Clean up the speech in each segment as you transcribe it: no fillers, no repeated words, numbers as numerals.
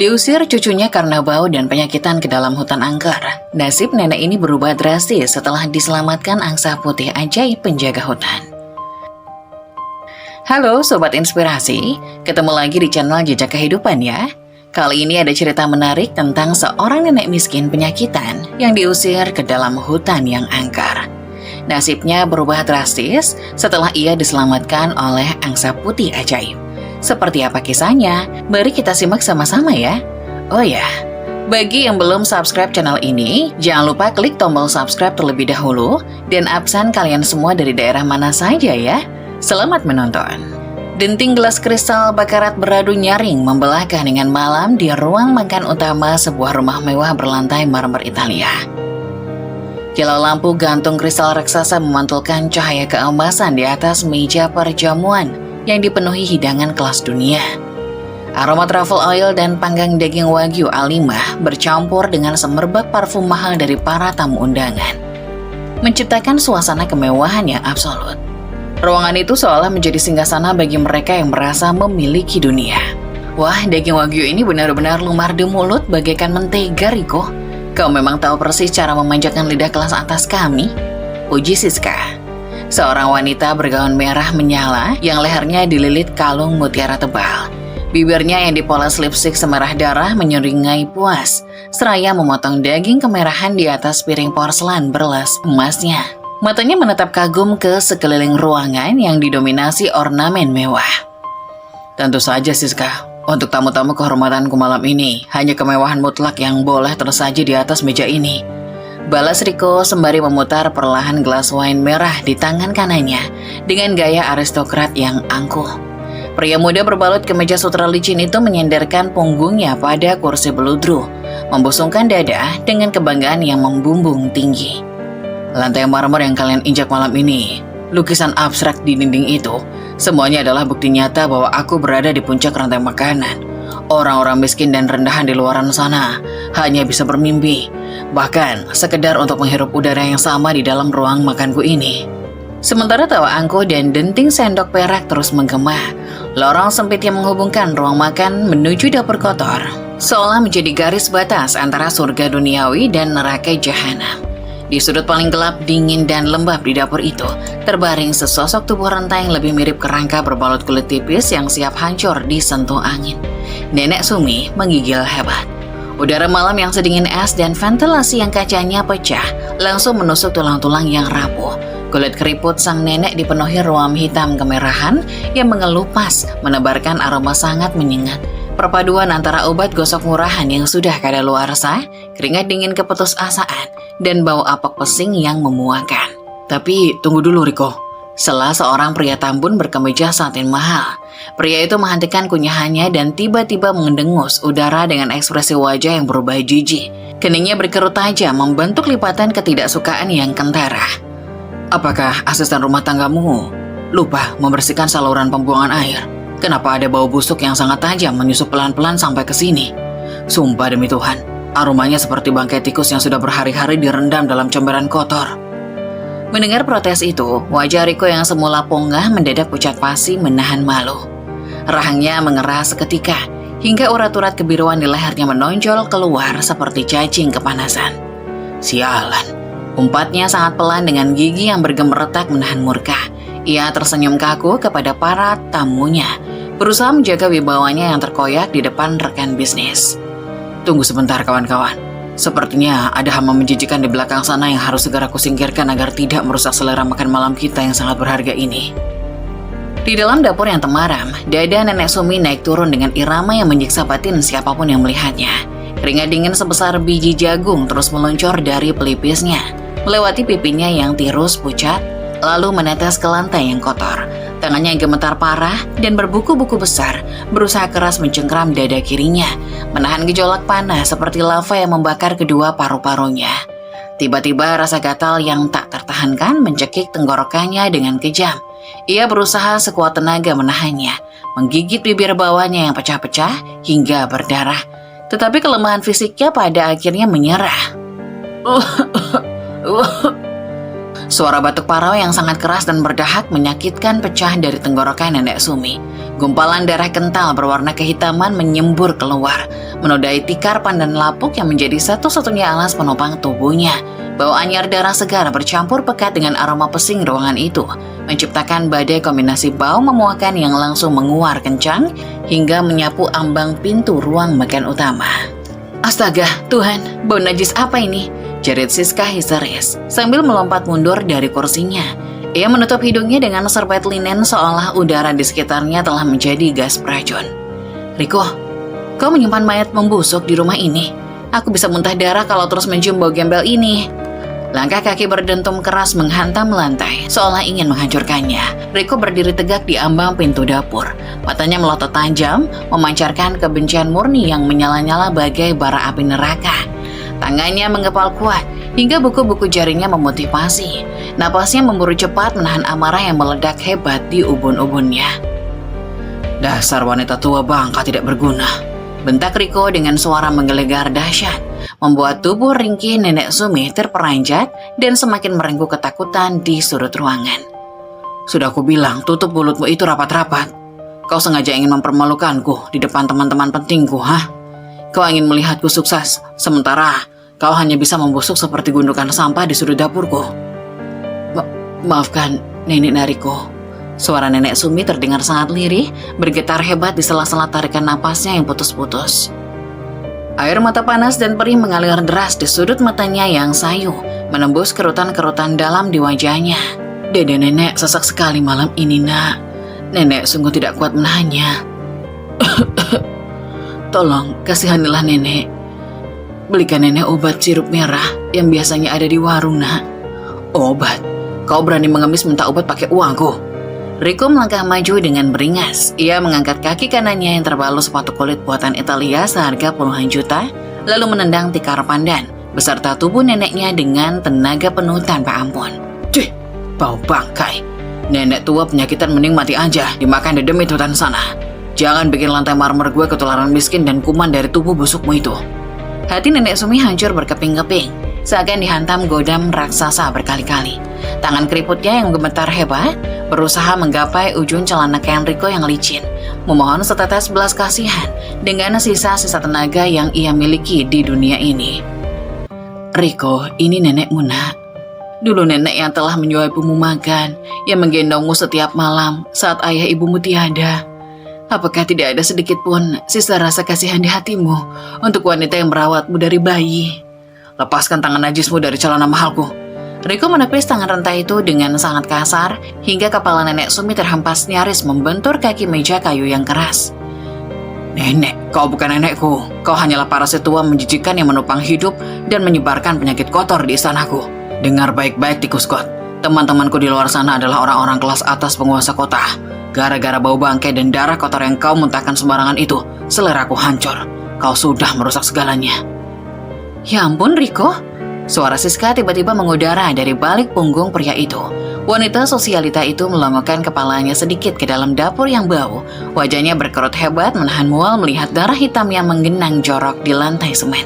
Diusir cucunya karena bau dan penyakitan ke dalam hutan angker, nasib nenek ini berubah drastis setelah diselamatkan angsa putih ajaib penjaga hutan. Halo Sobat Inspirasi, ketemu lagi di channel Jejak Kehidupan ya. Kali ini ada cerita menarik tentang seorang nenek miskin penyakitan yang diusir ke dalam hutan yang angker. Nasibnya berubah drastis setelah ia diselamatkan oleh angsa putih ajaib. Seperti apa kisahnya? Mari kita simak sama-sama ya. Oh ya, bagi yang belum subscribe channel ini, jangan lupa klik tombol subscribe terlebih dahulu dan absen kalian semua dari daerah mana saja ya. Selamat menonton. Denting gelas kristal bakarat beradu nyaring membelah keheningan malam di ruang makan utama sebuah rumah mewah berlantai marmer Italia. Kilau lampu gantung kristal raksasa memantulkan cahaya keemasan di atas meja perjamuan yang dipenuhi hidangan kelas dunia. Aroma truffle oil dan panggang daging wagyu A5 bercampur dengan semerbak parfum mahal dari para tamu undangan, menciptakan suasana kemewahan yang absolut. Ruangan itu seolah menjadi singgasana bagi mereka yang merasa memiliki dunia. Wah, daging wagyu ini benar-benar lumar di mulut bagaikan mentega, Riko. Kau memang tahu persis cara memanjakan lidah kelas atas kami, puji Siska. Seorang wanita bergaun merah menyala yang lehernya dililit kalung mutiara tebal. Bibirnya yang dipoles lipstik semerah darah menyeringai puas, seraya memotong daging kemerahan di atas piring porselen berlas emasnya. Matanya menatap kagum ke sekeliling ruangan yang didominasi ornamen mewah. Tentu saja Siska, untuk tamu-tamu kehormatanku malam ini, hanya kemewahan mutlak yang boleh tersaji di atas meja ini. Balas Riko sembari memutar perlahan gelas wine merah di tangan kanannya dengan gaya aristokrat yang angkuh. Pria muda berbalut kemeja sutra licin itu menyandarkan punggungnya pada kursi beludru, membusungkan dada dengan kebanggaan yang membumbung tinggi. Lantai marmer yang kalian injak malam ini, lukisan abstrak di dinding itu, semuanya adalah bukti nyata bahwa aku berada di puncak rantai makanan. Orang-orang miskin dan rendahan di luaran sana hanya bisa bermimpi, bahkan sekedar untuk menghirup udara yang sama di dalam ruang makanku ini. Sementara tawa angkuh dan denting sendok perak terus menggema, lorong sempit yang menghubungkan ruang makan menuju dapur kotor seolah menjadi garis batas antara surga duniawi dan neraka jahanam. Di sudut paling gelap, dingin, dan lembab di dapur itu, terbaring sesosok tubuh renta yang lebih mirip kerangka berbalut kulit tipis yang siap hancur disentuh angin. Nenek Sumi menggigil hebat. Udara malam yang sedingin es dan ventilasi yang kacanya pecah langsung menusuk tulang-tulang yang rapuh. Kulit keriput sang nenek dipenuhi ruam hitam kemerahan yang mengelupas, menebarkan aroma sangat menyengat. Perpaduan antara obat gosok murahan yang sudah kadaluarsa, keringat dingin keputusasaan, dan bau apek pesing yang memuakan. Tapi tunggu dulu Riko. Sela seorang pria tambun berkemeja satin mahal. Pria itu menghentikan kunyahannya dan tiba-tiba mendengus udara dengan ekspresi wajah yang berubah jijik. Keningnya berkerut tajam membentuk lipatan ketidaksukaan yang kentara. Apakah asisten rumah tanggamu lupa membersihkan saluran pembuangan air? Kenapa ada bau busuk yang sangat tajam menyusup pelan-pelan sampai ke sini? Sumpah demi Tuhan, aromanya seperti bangkai tikus yang sudah berhari-hari direndam dalam comberan kotor. Mendengar protes itu, wajah Riko yang semula ponggah mendadak pucat pasi menahan malu. Rahangnya mengeras seketika, hingga urat-urat kebiruan di lehernya menonjol keluar seperti cacing kepanasan. Sialan, umpatnya sangat pelan dengan gigi yang bergemeretak menahan murka. Ia tersenyum kaku kepada para tamunya, berusaha menjaga wibawanya yang terkoyak di depan rekan bisnis. Tunggu sebentar kawan-kawan. Sepertinya ada hama menjijikan di belakang sana yang harus segera kusingkirkan agar tidak merusak selera makan malam kita yang sangat berharga ini. Di dalam dapur yang temaram, dada nenek Sumi naik turun dengan irama yang menyiksa batin siapapun yang melihatnya. Keringat dingin sebesar biji jagung terus meluncur dari pelipisnya, melewati pipinya yang tirus pucat, lalu menetes ke lantai yang kotor. Tangannya yang gemetar parah dan berbuku-buku besar berusaha keras mencengkram dada kirinya, menahan gejolak panas seperti lava yang membakar kedua paru-parunya. Tiba-tiba rasa gatal yang tak tertahankan mencekik tenggorokannya dengan kejam. Ia berusaha sekuat tenaga menahannya, menggigit bibir bawahnya yang pecah-pecah hingga berdarah. Tetapi kelemahan fisiknya pada akhirnya menyerah. Suara batuk parau yang sangat keras dan berdahak menyakitkan pecah dari tenggorokan Nenek Sumi. Gumpalan darah kental berwarna kehitaman menyembur keluar, menodai tikar pandan lapuk yang menjadi satu-satunya alas penopang tubuhnya. Bau anyir darah segar bercampur pekat dengan aroma pesing ruangan itu, menciptakan badai kombinasi bau memuakan yang langsung menguar kencang hingga menyapu ambang pintu ruang makan utama. Astaga, Tuhan, bau najis apa ini? Jerit Siska histeris sambil melompat mundur dari kursinya. Ia menutup hidungnya dengan serbet linen seolah udara di sekitarnya telah menjadi gas beracun. Riko, kau menyimpan mayat membusuk di rumah ini. Aku bisa muntah darah kalau terus mencium bau gembel ini. Langkah kaki berdentum keras menghantam lantai, seolah ingin menghancurkannya. Riko berdiri tegak di ambang pintu dapur. Matanya melotot tajam, memancarkan kebencian murni yang menyala-nyala bagai bara api neraka. Tangannya menggepal kuat, hingga buku-buku jarinya memotivasi. Napasnya memburu cepat menahan amarah yang meledak hebat di ubun-ubunnya. Dasar wanita tua bangka tidak berguna, bentak Riko dengan suara menggelegar dahsyat, membuat tubuh ringkih Nenek Sumi terperanjat dan semakin merengkuh ketakutan di sudut ruangan. Sudah aku bilang, tutup mulutmu itu rapat-rapat. Kau sengaja ingin mempermalukanku di depan teman-teman pentingku, hah? Kau ingin melihatku sukses, sementara kau hanya bisa membusuk seperti gundukan sampah di sudut dapurku. Maafkan, Nenek Nariko. Suara Nenek Sumi terdengar sangat lirih, bergetar hebat di sela-sela tarikan napasnya yang putus-putus. Air mata panas dan perih mengalir deras di sudut matanya yang sayu, menembus kerutan-kerutan dalam di wajahnya. Dede Nenek sesak sekali malam ini, nak. Nenek sungguh tidak kuat menahannya. Tolong, kasihanilah Nenek. Belikan Nenek obat sirup merah yang biasanya ada di warung, nak. Obat? Kau berani mengemis minta obat pakai uangku? Riko melangkah maju dengan beringas. Ia mengangkat kaki kanannya yang terbalut sepatu kulit buatan Italia seharga puluhan juta, lalu menendang tikar pandan beserta tubuh neneknya dengan tenaga penuh tanpa ampun. Cih, bau bangkai. Nenek tua penyakitan mending mati aja, dimakan di demit hutan sana. Jangan bikin lantai marmer gue ketularan miskin dan kuman dari tubuh busukmu itu. Hati Nenek Sumi hancur berkeping-keping, seakan dihantam godam raksasa berkali-kali. Tangan keriputnya yang gemetar hebat berusaha menggapai ujung celana kain Riko yang licin, memohon setetes belas kasihan dengan sisa-sisa tenaga yang ia miliki di dunia ini. Riko, ini nenekmu, nak. Dulu nenek yang telah menyuapimu makan, yang menggendongmu setiap malam saat ayah ibumu tiada. Apakah tidak ada sedikit pun sisa rasa kasihan di hatimu untuk wanita yang merawatmu dari bayi? Lepaskan tangan najismu dari celana mahalku. Riko menepis tangan renta itu dengan sangat kasar hingga kepala Nenek Sumi terhempas nyaris membentur kaki meja kayu yang keras. Nenek, kau bukan nenekku. Kau hanyalah parasit tua menjijikan yang menopang hidup dan menyebarkan penyakit kotor di istanaku. Dengar baik-baik, tikus kot. Teman-temanku di luar sana adalah orang-orang kelas atas penguasa kota. Gara-gara bau bangkai dan darah kotor yang kau muntahkan sembarangan itu, seleraku hancur. Kau sudah merusak segalanya. Ya ampun, Riko. Suara Siska tiba-tiba mengudara dari balik punggung pria itu. Wanita sosialita itu melongokkan kepalanya sedikit ke dalam dapur yang bau. Wajahnya berkerut hebat menahan mual melihat darah hitam yang menggenang jorok di lantai semen.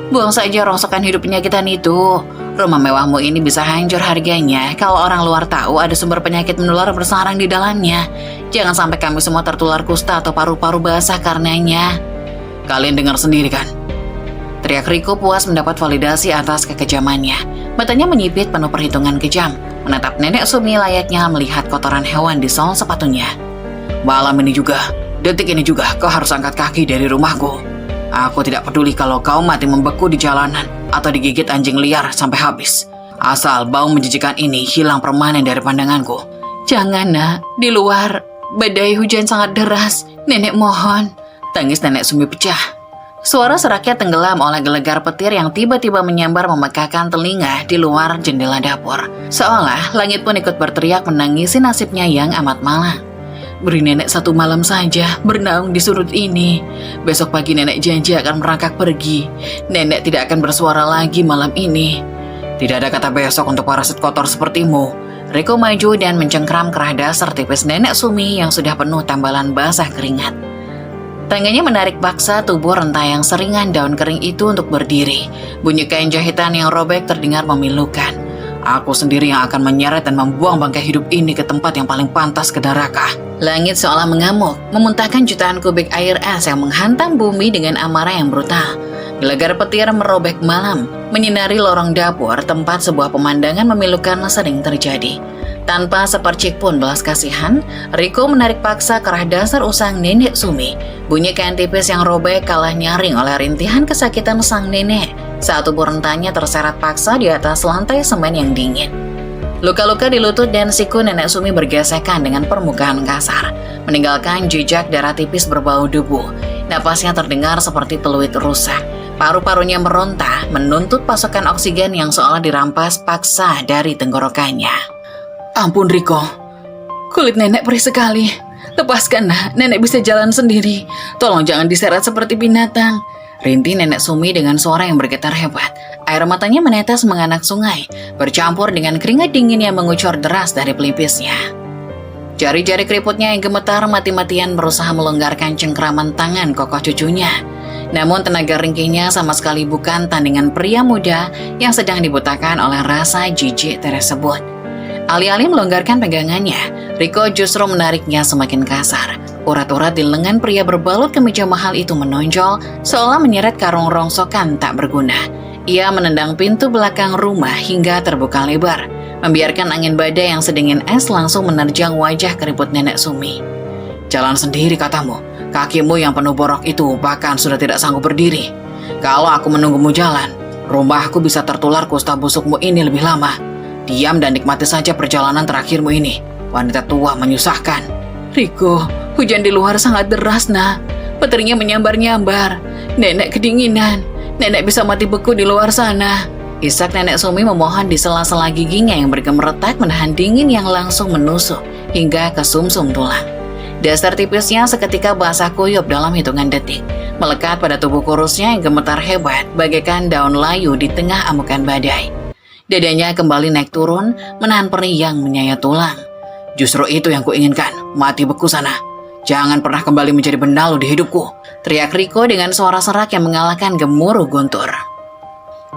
Buang saja rongsokan hidup penyakitan itu. Rumah mewahmu ini bisa hancur harganya kalau orang luar tahu ada sumber penyakit menular bersarang di dalamnya. Jangan sampai kami semua tertular kusta atau paru-paru basah karenanya. Kalian dengar sendiri kan? Teriak Riko puas mendapat validasi atas kekejamannya. Matanya menyipit penuh perhitungan kejam, menatap Nenek Sumi layaknya melihat kotoran hewan di sol sepatunya. Malam ini juga, detik ini juga kau harus angkat kaki dari rumahku. Aku tidak peduli kalau kau mati membeku di jalanan atau digigit anjing liar sampai habis. Asal bau menjijikan ini hilang permanen dari pandanganku. Jangan, nak. Di luar, badai hujan sangat deras. Nenek mohon. Tangis Nenek Sumi pecah. Suara seraknya tenggelam oleh gelegar petir yang tiba-tiba menyambar memekakkan telinga di luar jendela dapur. Seolah langit pun ikut berteriak menangisi nasibnya yang amat malang. Beri nenek satu malam saja bernaung di sudut ini. Besok pagi nenek janji akan merangkak pergi. Nenek tidak akan bersuara lagi malam ini. Tidak ada kata besok untuk parasit kotor sepertimu. Riko maju dan mencengkram kerah dasar tipis Nenek Sumi yang sudah penuh tambalan basah keringat. Tangannya menarik paksa tubuh renta yang seringan daun kering itu untuk berdiri. Bunyi kain jahitan yang robek terdengar memilukan. Aku sendiri yang akan menyeret dan membuang bangkai hidup ini ke tempat yang paling pantas ke neraka. Langit seolah mengamuk, memuntahkan jutaan kubik air es yang menghantam bumi dengan amarah yang brutal. Gelagar petir merobek malam, menyinari lorong dapur tempat sebuah pemandangan memilukan sering terjadi. Tanpa sepercik pun belas kasihan, Riko menarik paksa kerah dasar usang nenek Sumi. Bunyi kain tipis yang robek kalah nyaring oleh rintihan kesakitan sang nenek saat tubuh rentanya terseret paksa di atas lantai semen yang dingin. Luka-luka di lutut dan siku nenek Sumi bergesekan dengan permukaan kasar, meninggalkan jejak darah tipis berbau debu. Napasnya terdengar seperti peluit rusak. Paru-parunya meronta, menuntut pasokan oksigen yang seolah dirampas paksa dari tenggorokannya. Ampun Riko, kulit nenek perih sekali. Lepaskan nak, nenek bisa jalan sendiri. Tolong jangan diseret seperti binatang. Rintih nenek Sumi dengan suara yang bergetar hebat. Air matanya menetes menganak sungai, bercampur dengan keringat dingin yang mengucur deras dari pelipisnya. Jari-jari keriputnya yang gemetar mati-matian berusaha melonggarkan cengkraman tangan kokoh cucunya. Namun tenaga ringkihnya sama sekali bukan tandingan pria muda yang sedang dibutakan oleh rasa jijik tersebut. Alih-alih melonggarkan pegangannya, Riko justru menariknya semakin kasar. Urat-urat di lengan pria berbalut kemeja mahal itu menonjol, seolah menyeret karung rongsokan tak berguna. Ia menendang pintu belakang rumah hingga terbuka lebar, membiarkan angin badai yang sedingin es langsung menerjang wajah keriput nenek Sumi. Jalan sendiri katamu, kakimu yang penuh borok itu bahkan sudah tidak sanggup berdiri. Kalau aku menunggumu jalan, rumahku bisa tertular kusta busukmu ini lebih lama. Diam dan nikmati saja perjalanan terakhirmu ini. Wanita tua menyusahkan. Riko, hujan di luar sangat deras nak. Petirnya menyambar-nyambar. Nenek kedinginan. Nenek bisa mati beku di luar sana. Isak nenek Sumi memohon di sela-sela giginya yang bergemeretak menahan dingin yang langsung menusuk hingga ke sumsum tulang. Dasar tipisnya seketika basah kuyup dalam hitungan detik, melekat pada tubuh kurusnya yang gemetar hebat bagaikan daun layu di tengah amukan badai. Dadanya kembali naik turun, menahan perih yang menyayat tulang. Justru itu yang kuinginkan, mati beku sana. Jangan pernah kembali menjadi benalu di hidupku, teriak Riko dengan suara serak yang mengalahkan gemuruh guntur.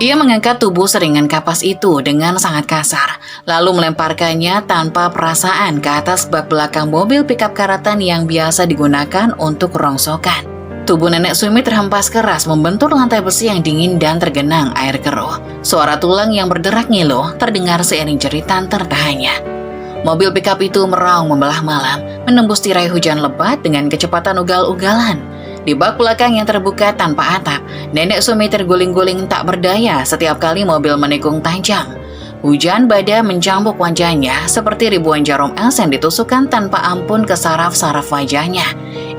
Ia mengangkat tubuh seringan kapas itu dengan sangat kasar, lalu melemparkannya tanpa perasaan ke atas bak belakang mobil pikap karatan yang biasa digunakan untuk rongsokan. Tubuh nenek Sumi terhempas keras membentur lantai besi yang dingin dan tergenang air keruh. Suara tulang yang berderak ngilu terdengar seiring jeritan tertahannya. Mobil pikap itu meraung membelah malam, menembus tirai hujan lebat dengan kecepatan ugal-ugalan. Di bak belakang yang terbuka tanpa atap, nenek Sumi terguling-guling tak berdaya setiap kali mobil menikung tajam. Hujan badai mencambuk wajahnya seperti ribuan jarum es yang ditusukkan tanpa ampun ke saraf-saraf wajahnya.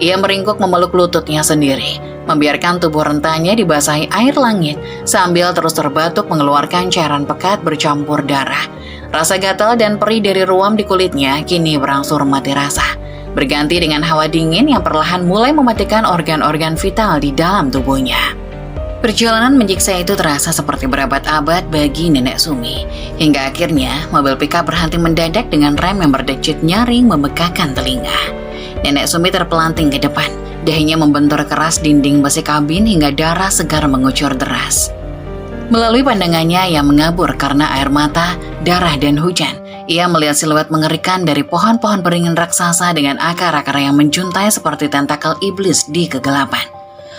Ia meringkuk memeluk lututnya sendiri, membiarkan tubuh rentanya dibasahi air langit sambil terus terbatuk mengeluarkan cairan pekat bercampur darah. Rasa gatal dan perih dari ruam di kulitnya kini berangsur mati rasa, berganti dengan hawa dingin yang perlahan mulai mematikan organ-organ vital di dalam tubuhnya. Perjalanan menyiksa itu terasa seperti berabad-abad bagi nenek Sumi, hingga akhirnya mobil pickup berhenti mendadak dengan rem yang berdecit nyaring membekakan telinga. Nenek Sumi terpelanting ke depan, dahinya membentur keras dinding besi kabin hingga darah segar mengucur deras. Melalui pandangannya yang mengabur karena air mata, darah dan hujan, ia melihat siluet mengerikan dari pohon-pohon beringin raksasa dengan akar-akar yang menjuntai seperti tentakel iblis di kegelapan.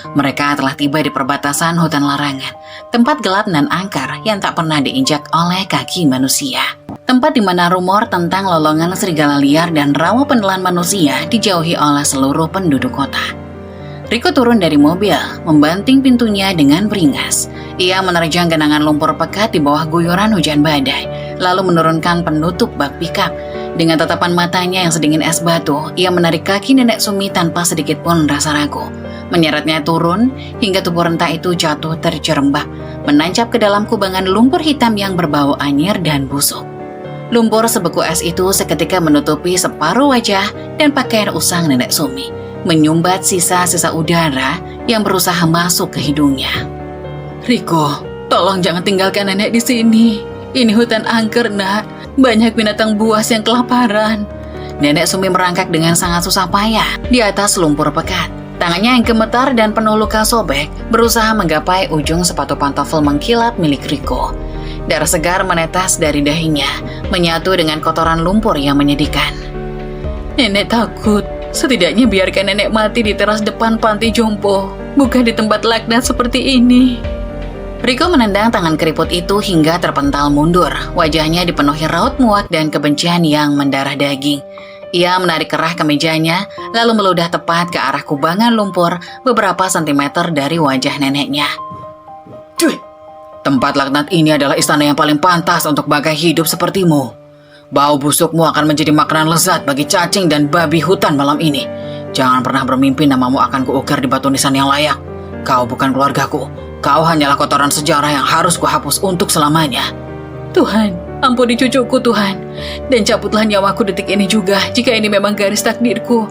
Mereka telah tiba di perbatasan hutan larangan, tempat gelap dan angker yang tak pernah diinjak oleh kaki manusia. Tempat di mana rumor tentang lolongan serigala liar dan rawa penelan manusia dijauhi oleh seluruh penduduk kota. Riko turun dari mobil, membanting pintunya dengan beringas. Ia menerjang genangan lumpur pekat di bawah guyuran hujan badai, lalu menurunkan penutup bak pikap. Dengan tatapan matanya yang sedingin es batu, ia menarik kaki nenek Sumi tanpa sedikit pun rasa ragu. Menyeretnya turun hingga tubuh renta itu jatuh terjerembab, menancap ke dalam kubangan lumpur hitam yang berbau anyir dan busuk. Lumpur sebeku es itu seketika menutupi separuh wajah dan pakaian usang nenek Sumi, menyumbat sisa-sisa udara yang berusaha masuk ke hidungnya. Riko, tolong jangan tinggalkan nenek di sini. Ini hutan angker, nak. Banyak binatang buas yang kelaparan. Nenek Sumi merangkak dengan sangat susah payah di atas lumpur pekat. Tangannya yang gemetar dan penuh luka sobek berusaha menggapai ujung sepatu pantofel mengkilap milik Riko. Darah segar menetes dari dahinya, menyatu dengan kotoran lumpur yang menyedihkan. Nenek takut. Setidaknya biarkan nenek mati di teras depan panti jompo, bukan di tempat laknat seperti ini. Riko menendang tangan keriput itu hingga terpental mundur. Wajahnya dipenuhi raut muak dan kebencian yang mendarah daging. Ia menarik kerah kemejanya, lalu meludah tepat ke arah kubangan lumpur beberapa sentimeter dari wajah neneknya. Cuy! Tempat laknat ini adalah istana yang paling pantas untuk bagai hidup sepertimu. Bau busukmu akan menjadi makanan lezat bagi cacing dan babi hutan malam ini. Jangan pernah bermimpi namamu akan kuukir di batu nisan yang layak. Kau bukan keluargaku. Kau hanyalah kotoran sejarah yang harus kuhapus untuk selamanya. Tuhan, ampuni cucuku Tuhan. Dan cabutlah nyawaku detik ini juga jika ini memang garis takdirku.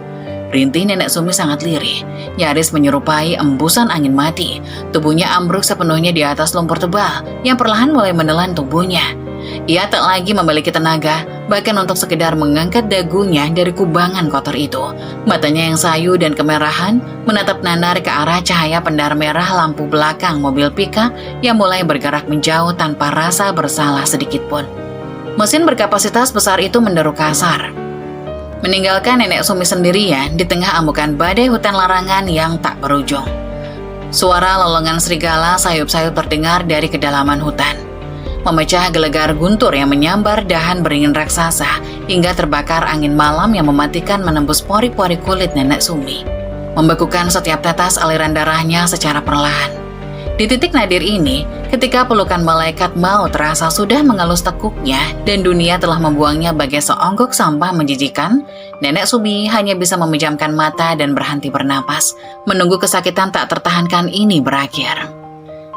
Rintih nenek Sumi sangat lirih, nyaris menyerupai embusan angin mati. Tubuhnya ambruk sepenuhnya di atas lumpur tebal yang perlahan mulai menelan tubuhnya. Ia tak lagi memiliki tenaga, bahkan untuk sekedar mengangkat dagunya dari kubangan kotor itu. Matanya yang sayu dan kemerahan menatap nanar ke arah cahaya pendar merah lampu belakang mobil pickup yang mulai bergerak menjauh tanpa rasa bersalah sedikit pun. Mesin berkapasitas besar itu menderu kasar, meninggalkan nenek Sumi sendirian di tengah amukan badai hutan larangan yang tak berujung. Suara lolongan serigala sayup-sayup terdengar dari kedalaman hutan, memecah gelegar guntur yang menyambar dahan beringin raksasa hingga terbakar angin malam yang mematikan menembus pori-pori kulit nenek Sumi, membekukan setiap tetes aliran darahnya secara perlahan. Di titik nadir ini, ketika pelukan malaikat maut terasa sudah mengelus tekuknya dan dunia telah membuangnya bagai seonggok sampah menjijikan, nenek Sumi hanya bisa memejamkan mata dan berhenti bernapas, menunggu kesakitan tak tertahankan ini berakhir.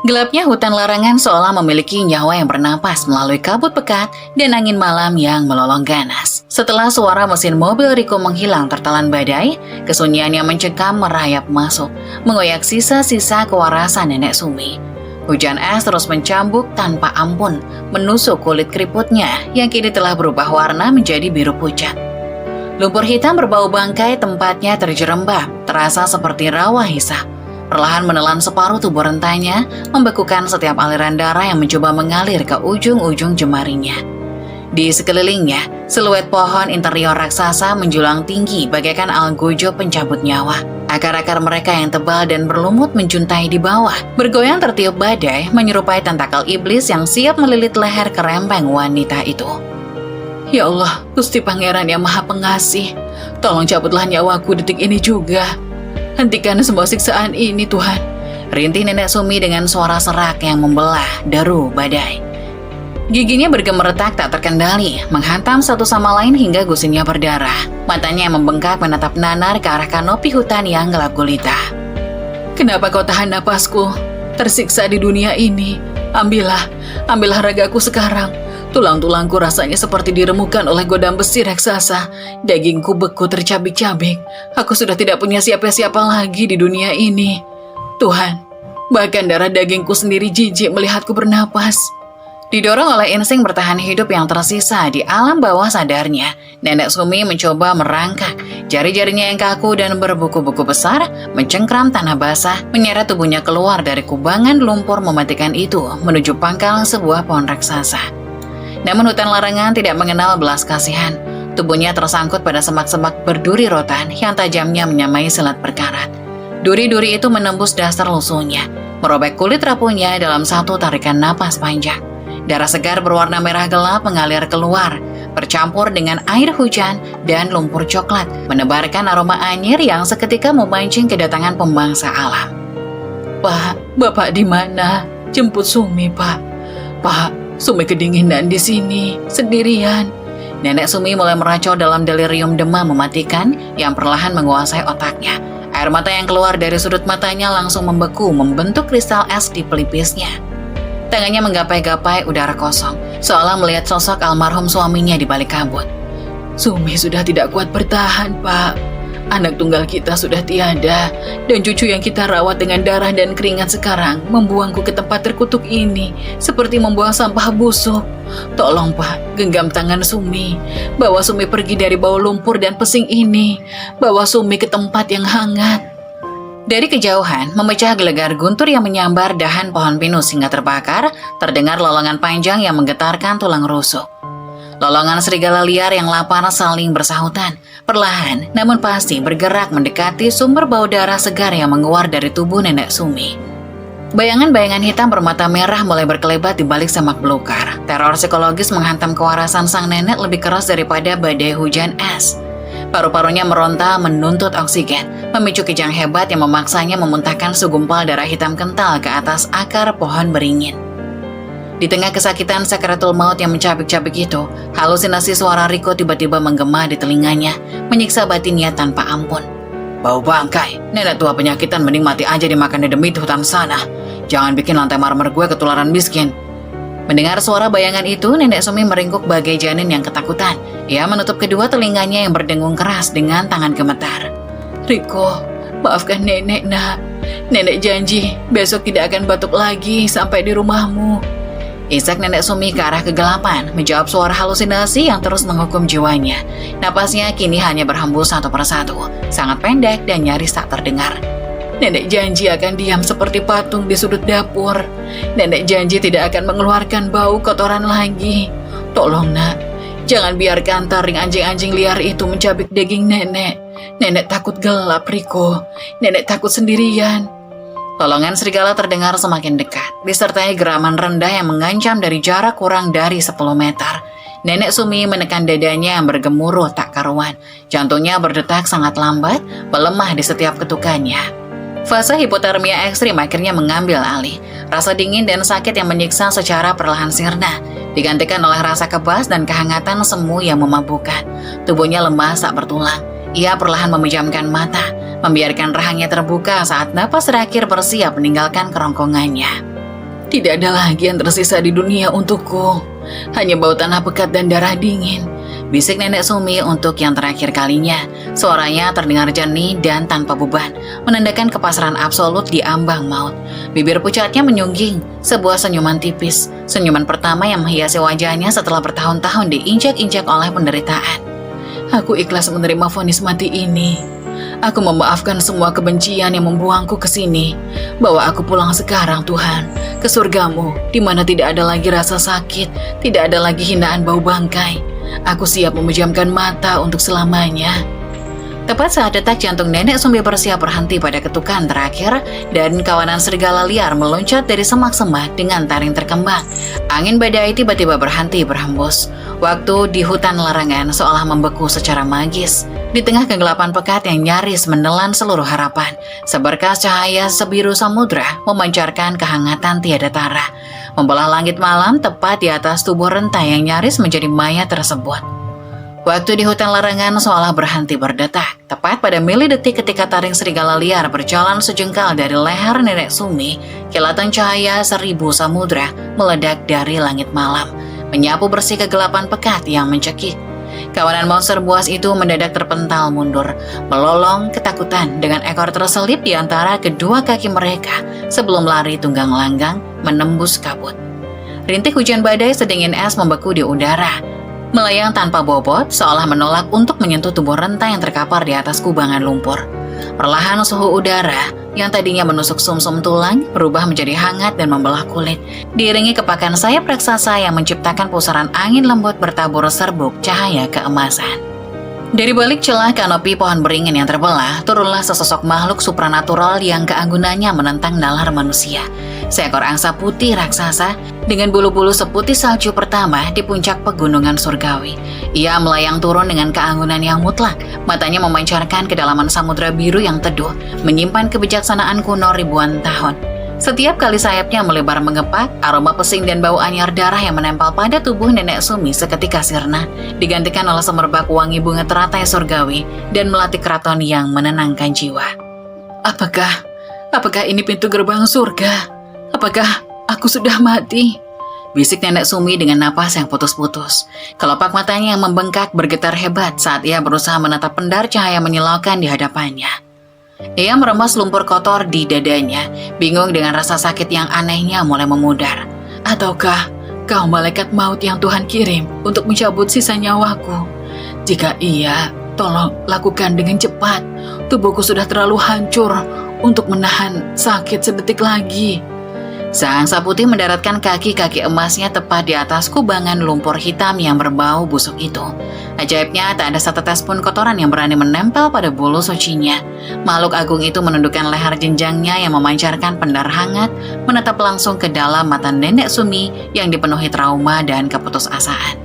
Gelapnya hutan larangan seolah memiliki nyawa yang bernapas melalui kabut pekat dan angin malam yang melolong ganas. Setelah suara mesin mobil Riko menghilang tertelan badai, kesunyian yang mencekam merayap masuk, mengoyak sisa-sisa kewarasan nenek Sumi. Hujan es terus mencambuk tanpa ampun, menusuk kulit keriputnya yang kini telah berubah warna menjadi biru pucat. Lumpur hitam berbau bangkai tempatnya terjerembab, terasa seperti rawa hisap. Perlahan menelan separuh tubuh rentanya, membekukan setiap aliran darah yang mencoba mengalir ke ujung-ujung jemarinya. Di sekelilingnya, siluet pohon interior raksasa menjulang tinggi bagaikan algojo pencabut nyawa. Akar-akar mereka yang tebal dan berlumut menjuntai di bawah, bergoyang tertiup badai menyerupai tentakel iblis yang siap melilit leher kerempeng wanita itu. Ya Allah, Gusti Pangeran yang Maha Pengasih, tolong cabutlah nyawaku detik ini juga. Hentikan semua siksaan ini, Tuhan. Rintih nenek Sumi dengan suara serak yang membelah deru badai. Giginya bergemeretak tak terkendali, menghantam satu sama lain hingga gusinya berdarah. Matanya yang membengkak menatap nanar ke arah kanopi hutan yang gelap gulita. Kenapa kau tahan napasku? Tersiksa di dunia ini. Ambillah ragaku sekarang. Tulang-tulangku rasanya seperti diremukan oleh godam besi raksasa. Dagingku beku tercabik-cabik. Aku sudah tidak punya siapa-siapa lagi di dunia ini. Tuhan, bahkan darah dagingku sendiri jijik melihatku bernapas. Didorong oleh insting bertahan hidup yang tersisa di alam bawah sadarnya, nenek Sumi mencoba merangkak. Jari-jarinya yang kaku dan berbuku-buku besar mencengkram tanah basah, menyeret tubuhnya keluar dari kubangan lumpur mematikan itu menuju pangkal sebuah pohon raksasa. Namun hutan larangan tidak mengenal belas kasihan. Tubuhnya tersangkut pada semak-semak berduri rotan yang tajamnya menyamai silat berkarat. Duri-duri itu menembus dasar lusuhnya, merobek kulit rapuhnya dalam satu tarikan napas panjang. Darah segar berwarna merah gelap mengalir keluar, bercampur dengan air hujan dan lumpur coklat, menebarkan aroma anyir yang seketika memancing kedatangan pemangsa alam. Pak, Bapak di mana? Jemput Sumi, Pak. Pak, Sumi kedinginan di sini, sendirian. Nenek Sumi mulai meracau dalam delirium demam mematikan yang perlahan menguasai otaknya. Air mata yang keluar dari sudut matanya langsung membeku, membentuk kristal es di pelipisnya. Tangannya menggapai-gapai udara kosong, seolah melihat sosok almarhum suaminya di balik kabut. Sumi sudah tidak kuat bertahan, Pak. Anak tunggal kita sudah tiada, dan cucu yang kita rawat dengan darah dan keringat sekarang membuangku ke tempat terkutuk ini, seperti membuang sampah busuk. Tolong, Pak, genggam tangan Sumi. Bawa Sumi pergi dari bau lumpur dan pesing ini. Bawa Sumi ke tempat yang hangat. Dari kejauhan, memecah gelegar guntur yang menyambar dahan pohon pinus hingga terbakar, terdengar lolongan panjang yang menggetarkan tulang rusuk. Lolongan serigala liar yang lapar saling bersahutan, perlahan namun pasti bergerak mendekati sumber bau darah segar yang menguar dari tubuh Nenek Sumi. Bayangan-bayangan hitam bermata merah mulai berkelebat di balik semak belukar. Teror psikologis menghantam kewarasan sang nenek lebih keras daripada badai hujan es. Paru-parunya meronta menuntut oksigen, memicu kejang hebat yang memaksanya memuntahkan segumpal darah hitam kental ke atas akar pohon beringin. Di tengah kesakitan sakaratul maut yang mencabik-cabik itu, halusinasi suara Riko tiba-tiba menggema di telinganya, menyiksa batinnya tanpa ampun. Bau bangkai, nenek tua penyakitan mending mati aja dimakan dedemit hutan sana. Jangan bikin lantai marmer gue ketularan miskin. Mendengar suara bayangan itu, Nenek Sumi meringkuk bagai janin yang ketakutan. Ia menutup kedua telinganya yang berdengung keras dengan tangan gemetar. Riko, maafkan nenek nak. Nenek janji besok tidak akan batuk lagi sampai di rumahmu. Isak Nenek Sumi ke arah kegelapan, menjawab suara halusinasi yang terus menghukum jiwanya. Napasnya kini hanya berhembus satu persatu, sangat pendek dan nyaris tak terdengar. Nenek janji akan diam seperti patung di sudut dapur. Nenek janji tidak akan mengeluarkan bau kotoran lagi. Tolong nak, jangan biarkan taring anjing-anjing liar itu mencabik daging nenek. Nenek takut gelap, Riko. Nenek takut sendirian. Lolongan serigala terdengar semakin dekat, disertai geraman rendah yang mengancam dari jarak kurang dari 10 meter. Nenek Sumi menekan dadanya yang bergemuruh tak karuan. Jantungnya berdetak sangat lambat, melemah di setiap ketukannya. Fase hipotermia ekstrim akhirnya mengambil alih. Rasa dingin dan sakit yang menyiksa secara perlahan sirna, digantikan oleh rasa kebas dan kehangatan semu yang memabukkan. Tubuhnya lemas tak bertulang. Ia perlahan memejamkan mata, membiarkan rahangnya terbuka saat napas terakhir bersiap meninggalkan kerongkongannya. Tidak ada lagi yang tersisa di dunia untukku. Hanya bau tanah pekat dan darah dingin. Bisik Nenek Sumi untuk yang terakhir kalinya. Suaranya terdengar jernih dan tanpa beban, menandakan kepasrahan absolut di ambang maut. Bibir pucatnya menyungging, sebuah senyuman tipis. Senyuman pertama yang menghiasi wajahnya setelah bertahun-tahun diinjak-injak oleh penderitaan. Aku ikhlas menerima vonis mati ini. Aku memaafkan semua kebencian yang membuangku ke sini. Bawa aku pulang sekarang, Tuhan, ke surgamu, di mana tidak ada lagi rasa sakit, tidak ada lagi hinaan bau bangkai. Aku siap memejamkan mata untuk selamanya. Tepat saat detak jantung Nenek Sumi bersiap berhenti pada ketukan terakhir, dan kawanan serigala liar meloncat dari semak-semak dengan taring terkembang. Angin badai tiba-tiba berhenti berhembus. Waktu di hutan larangan seolah membeku secara magis. Di tengah kegelapan pekat yang nyaris menelan seluruh harapan, seberkas cahaya sebiru samudra memancarkan kehangatan tiada tara, membelah langit malam tepat di atas tubuh renta yang nyaris menjadi mayat tersebut. Waktu di hutan larangan seolah berhenti berdetak, tepat pada milidetik ketika taring serigala liar berjalan sejengkal dari leher Nenek Sumi, kilatan cahaya 1000 samudra meledak dari langit malam, menyapu bersih kegelapan pekat yang mencekik. Kawanan monster buas itu mendadak terpental mundur, melolong ketakutan dengan ekor terselip di antara kedua kaki mereka sebelum lari tunggang langgang menembus kabut. Rintik hujan badai sedingin es membeku di udara, melayang tanpa bobot seolah menolak untuk menyentuh tubuh renta yang terkapar di atas kubangan lumpur. Perlahan suhu udara yang tadinya menusuk sumsum tulang berubah menjadi hangat dan membelah kulit, diiringi kepakan sayap raksasa yang menciptakan pusaran angin lembut bertabur serbuk cahaya keemasan. Dari balik celah kanopi pohon beringin yang terbelah, turunlah sesosok makhluk supranatural yang keanggunannya menentang nalar manusia. Seekor angsa putih raksasa dengan bulu-bulu seputih salju pertama di puncak pegunungan surgawi. Ia melayang turun dengan keanggunan yang mutlak, matanya memancarkan kedalaman samudra biru yang teduh, menyimpan kebijaksanaan kuno ribuan tahun. Setiap kali sayapnya melebar mengepak, aroma pesing dan bau anyar darah yang menempel pada tubuh Nenek Sumi seketika sirna, digantikan oleh semerbak wangi bunga teratai surgawi dan melati keraton yang menenangkan jiwa. Apakah ini pintu gerbang surga? Apakah aku sudah mati? Bisik Nenek Sumi dengan napas yang putus-putus. Kelopak matanya yang membengkak bergetar hebat saat ia berusaha menatap pendar cahaya menyilaukan di hadapannya. Ia meremas lumpur kotor di dadanya, bingung dengan rasa sakit yang anehnya mulai memudar. Ataukah kau malaikat maut yang Tuhan kirim untuk mencabut sisa nyawaku? Jika iya, tolong lakukan dengan cepat. Tubuhku sudah terlalu hancur untuk menahan sakit sedetik lagi. Sang angsa putih mendaratkan kaki-kaki emasnya tepat di atas kubangan lumpur hitam yang berbau busuk itu. Ajaibnya, tak ada setetes pun kotoran yang berani menempel pada bulu sucinya. Makhluk agung itu menundukkan leher jenjangnya yang memancarkan pendar hangat, menatap langsung ke dalam mata Nenek Sumi yang dipenuhi trauma dan keputusasaan.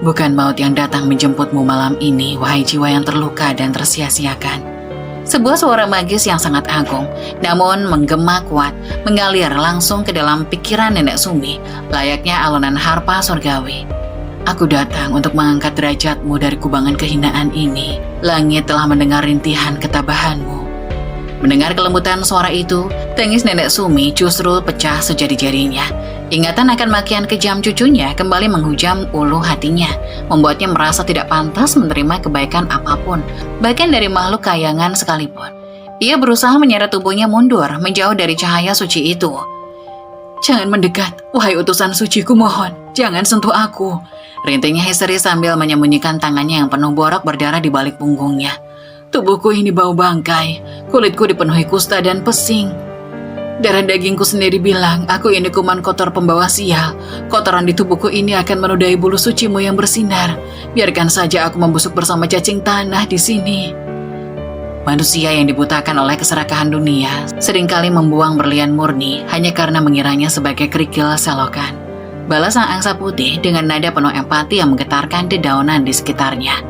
Bukan maut yang datang menjemputmu malam ini, wahai jiwa yang terluka dan tersia-siakan. Sebuah suara magis yang sangat agung, namun menggema kuat, mengalir langsung ke dalam pikiran Nenek Sumi, layaknya alunan harpa surgawi. Aku datang untuk mengangkat derajatmu dari kubangan kehinaan ini. Langit telah mendengar rintihan ketabahanmu. Mendengar kelembutan suara itu, tangis Nenek Sumi justru pecah sejadi-jadinya. Ingatan akan makian kejam cucunya kembali menghujam ulu hatinya, membuatnya merasa tidak pantas menerima kebaikan apapun, bahkan dari makhluk kayangan sekalipun. Ia berusaha menyeret tubuhnya mundur, menjauh dari cahaya suci itu. Jangan mendekat, wahai utusan suci, ku mohon, jangan sentuh aku. Rintinya histeris sambil menyembunyikan tangannya yang penuh borok berdarah di balik punggungnya. Tubuhku ini bau bangkai, kulitku dipenuhi kusta dan pesing. Darah dagingku sendiri bilang, aku ini kuman kotor pembawa sial. Kotoran di tubuhku ini akan menodai bulu sucimu yang bersinar. Biarkan saja aku membusuk bersama cacing tanah di sini. Manusia yang dibutakan oleh keserakahan dunia seringkali membuang berlian murni hanya karena mengiranya sebagai kerikil selokan. Balas sang angsa putih dengan nada penuh empati yang menggetarkan dedaunan di sekitarnya.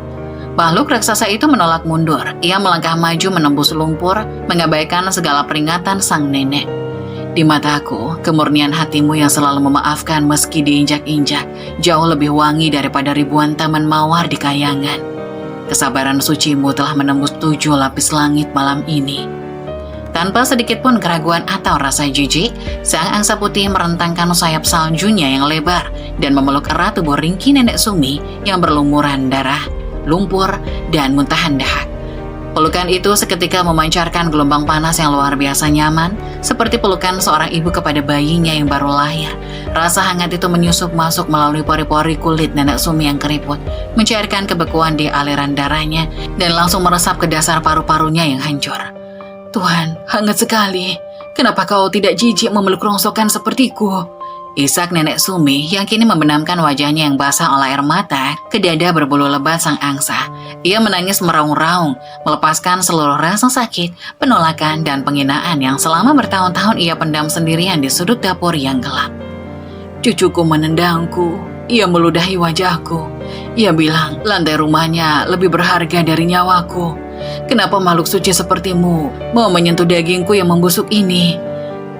Makhluk raksasa itu menolak mundur. Ia melangkah maju menembus lumpur, mengabaikan segala peringatan sang nenek. Di mataku, kemurnian hatimu yang selalu memaafkan meski diinjak-injak jauh lebih wangi daripada ribuan taman mawar di kayangan. Kesabaran sucimu telah menembus 7 lapis langit malam ini. Tanpa sedikit pun keraguan atau rasa jijik, sang angsa putih merentangkan sayap saljunya yang lebar dan memeluk erat tubuh ringkih Nenek Sumi yang berlumuran darah, lumpur, dan muntahan dahak. Pelukan itu seketika memancarkan gelombang panas yang luar biasa nyaman, seperti pelukan seorang ibu kepada bayinya yang baru lahir. Rasa hangat itu menyusup masuk melalui pori-pori kulit Nenek Sumi yang keriput, mencairkan kebekuan di aliran darahnya, dan langsung meresap ke dasar paru-parunya yang hancur. Tuhan, hangat sekali. Kenapa kau tidak jijik memeluk rongsokan sepertiku? Isak Nenek Sumi yang kini membenamkan wajahnya yang basah oleh air mata ke dada berbulu lebat sang angsa. Ia menangis meraung-raung, melepaskan seluruh rasa sakit, penolakan, dan penghinaan yang selama bertahun-tahun ia pendam sendirian di sudut dapur yang gelap. Cucuku menendangku, ia meludahi wajahku. Ia bilang lantai rumahnya lebih berharga dari nyawaku. Kenapa makhluk suci sepertimu mau menyentuh dagingku yang membusuk ini?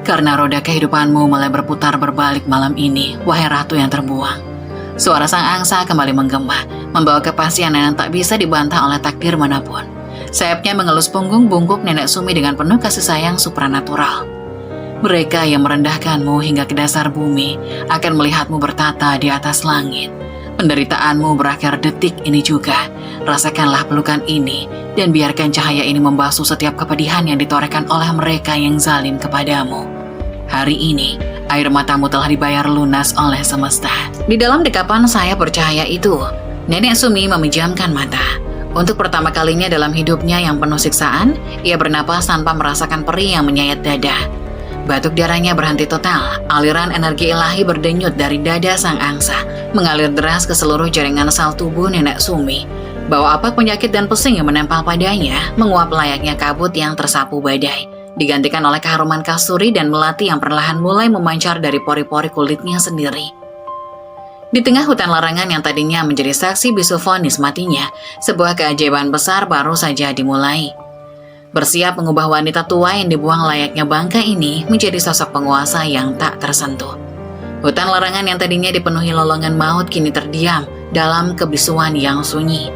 Karena roda kehidupanmu mulai berputar berbalik malam ini, wahai ratu yang terbuang. Suara sang angsa kembali menggema, membawa kepastian yang tak bisa dibantah oleh takdir manapun. Sayapnya mengelus punggung bungkuk Nenek Sumi dengan penuh kasih sayang supranatural. Mereka yang merendahkanmu hingga ke dasar bumi akan melihatmu bertata di atas langit. Penderitaanmu berakhir detik ini juga. Rasakanlah pelukan ini dan biarkan cahaya ini membasuh setiap kepedihan yang ditorehkan oleh mereka yang zalim kepadamu. Hari ini, air matamu telah dibayar lunas oleh semesta. Di dalam dekapan saya bercahaya itu, Nenek Sumi memejamkan mata. Untuk pertama kalinya dalam hidupnya yang penuh siksaan, ia bernapas tanpa merasakan perih yang menyayat dada. Batuk darahnya berhenti total, aliran energi ilahi berdenyut dari dada sang angsa, mengalir deras ke seluruh jaringan sel tubuh Nenek Sumi. Bau apak penyakit dan pesing yang menempel padanya menguap layaknya kabut yang tersapu badai, digantikan oleh keharuman kasturi dan melati yang perlahan mulai memancar dari pori-pori kulitnya sendiri. Di tengah hutan larangan yang tadinya menjadi saksi bisu vonis matinya, sebuah keajaiban besar baru saja dimulai. Bersiap mengubah wanita tua yang dibuang layaknya bangka ini menjadi sosok penguasa yang tak tersentuh. Hutan larangan yang tadinya dipenuhi lolongan maut kini terdiam dalam kebisuan yang sunyi.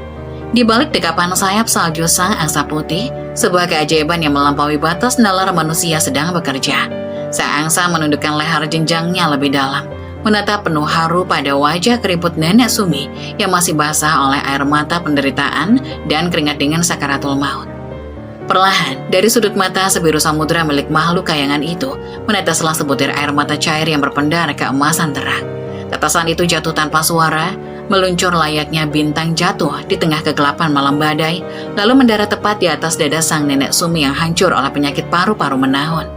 Di balik dekapan sayap salju sang angsa putih, sebuah keajaiban yang melampaui batas nalar manusia sedang bekerja. Sang angsa menundukkan leher jenjangnya lebih dalam, menatap penuh haru pada wajah keriput Nenek Sumi yang masih basah oleh air mata penderitaan dan keringat dingin sakaratul maut. Perlahan, dari sudut mata sebiru samudera milik makhluk kayangan itu, meneteslah sebutir air mata cair yang berpendar keemasan terang. Tetesan itu jatuh tanpa suara, meluncur layaknya bintang jatuh di tengah kegelapan malam badai, lalu mendarat tepat di atas dada sang nenek Sumi yang hancur oleh penyakit paru-paru menahun.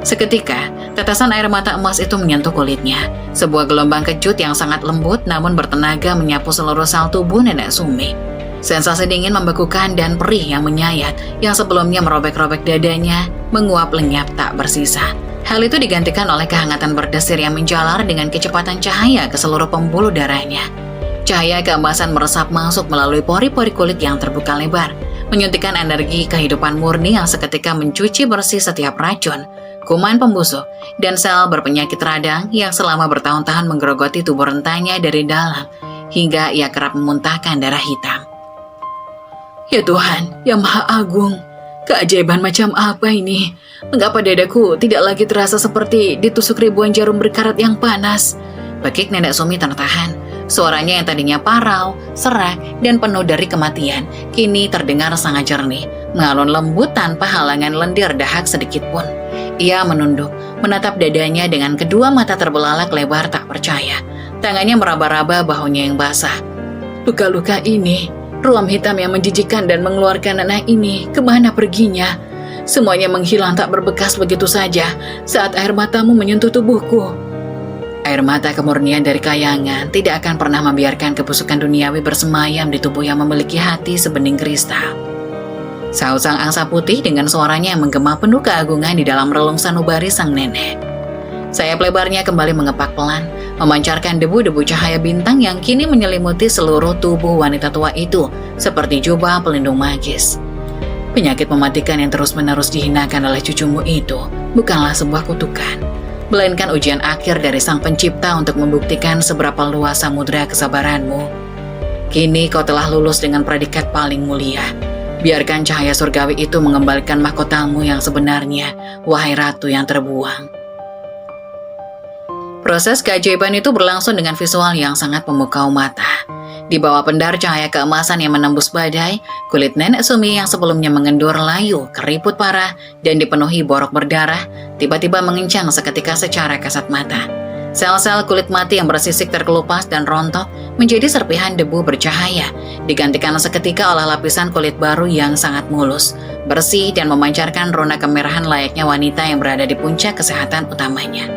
Seketika, tetesan air mata emas itu menyentuh kulitnya. Sebuah gelombang kecut yang sangat lembut namun bertenaga menyapu seluruh sel tubuh nenek Sumi. Sensasi dingin membekukan dan perih yang menyayat yang sebelumnya merobek-robek dadanya menguap lenyap tak bersisa. Hal itu digantikan oleh kehangatan berdesir yang menjalar dengan kecepatan cahaya ke seluruh pembuluh darahnya. Cahaya keemasan meresap masuk melalui pori-pori kulit yang terbuka lebar, menyuntikkan energi kehidupan murni yang seketika mencuci bersih setiap racun, kuman pembusuk, dan sel berpenyakit radang yang selama bertahun-tahun menggerogoti tubuh rentanya dari dalam, hingga ia kerap memuntahkan darah hitam. Ya Tuhan, yang Maha Agung, keajaiban macam apa ini? Mengapa dadaku tidak lagi terasa seperti ditusuk ribuan jarum berkarat yang panas? Bekik nenek Sumi tertahan. Suaranya yang tadinya parau, serak, dan penuh dari kematian, kini terdengar sangat jernih, mengalun lembut tanpa halangan lendir dahak sedikit pun. Ia menunduk, menatap dadanya dengan kedua mata terbelalak lebar tak percaya. Tangannya meraba-raba bahunya yang basah. Luka-luka ini, ruam hitam yang menjijikkan dan mengeluarkan nanah ini, kemana perginya? Semuanya menghilang tak berbekas begitu saja saat air matamu menyentuh tubuhku. Air mata kemurnian dari kayangan tidak akan pernah membiarkan kebusukan duniawi bersemayam di tubuh yang memiliki hati sebening kristal. Sahut sang angsa putih dengan suaranya yang menggema penuh keagungan di dalam relung sanubari sang nenek. Sayap lebarnya kembali mengepak pelan, memancarkan debu-debu cahaya bintang yang kini menyelimuti seluruh tubuh wanita tua itu seperti jubah pelindung magis. Penyakit mematikan yang terus-menerus dihinakan oleh cucumu itu bukanlah sebuah kutukan, melainkan ujian akhir dari Sang Pencipta untuk membuktikan seberapa luas samudera kesabaranmu. Kini kau telah lulus dengan predikat paling mulia. Biarkan cahaya surgawi itu mengembalikan mahkotamu yang sebenarnya, wahai ratu yang terbuang. Proses keajaiban itu berlangsung dengan visual yang sangat memukau mata. Di bawah pendar cahaya keemasan yang menembus badai, kulit nenek Sumi yang sebelumnya mengendur layu, keriput parah, dan dipenuhi borok berdarah, tiba-tiba mengencang seketika secara kasat mata. Sel-sel kulit mati yang bersisik terkelupas dan rontok menjadi serpihan debu bercahaya, digantikan seketika oleh lapisan kulit baru yang sangat mulus, bersih, dan memancarkan rona kemerahan layaknya wanita yang berada di puncak kesehatan utamanya.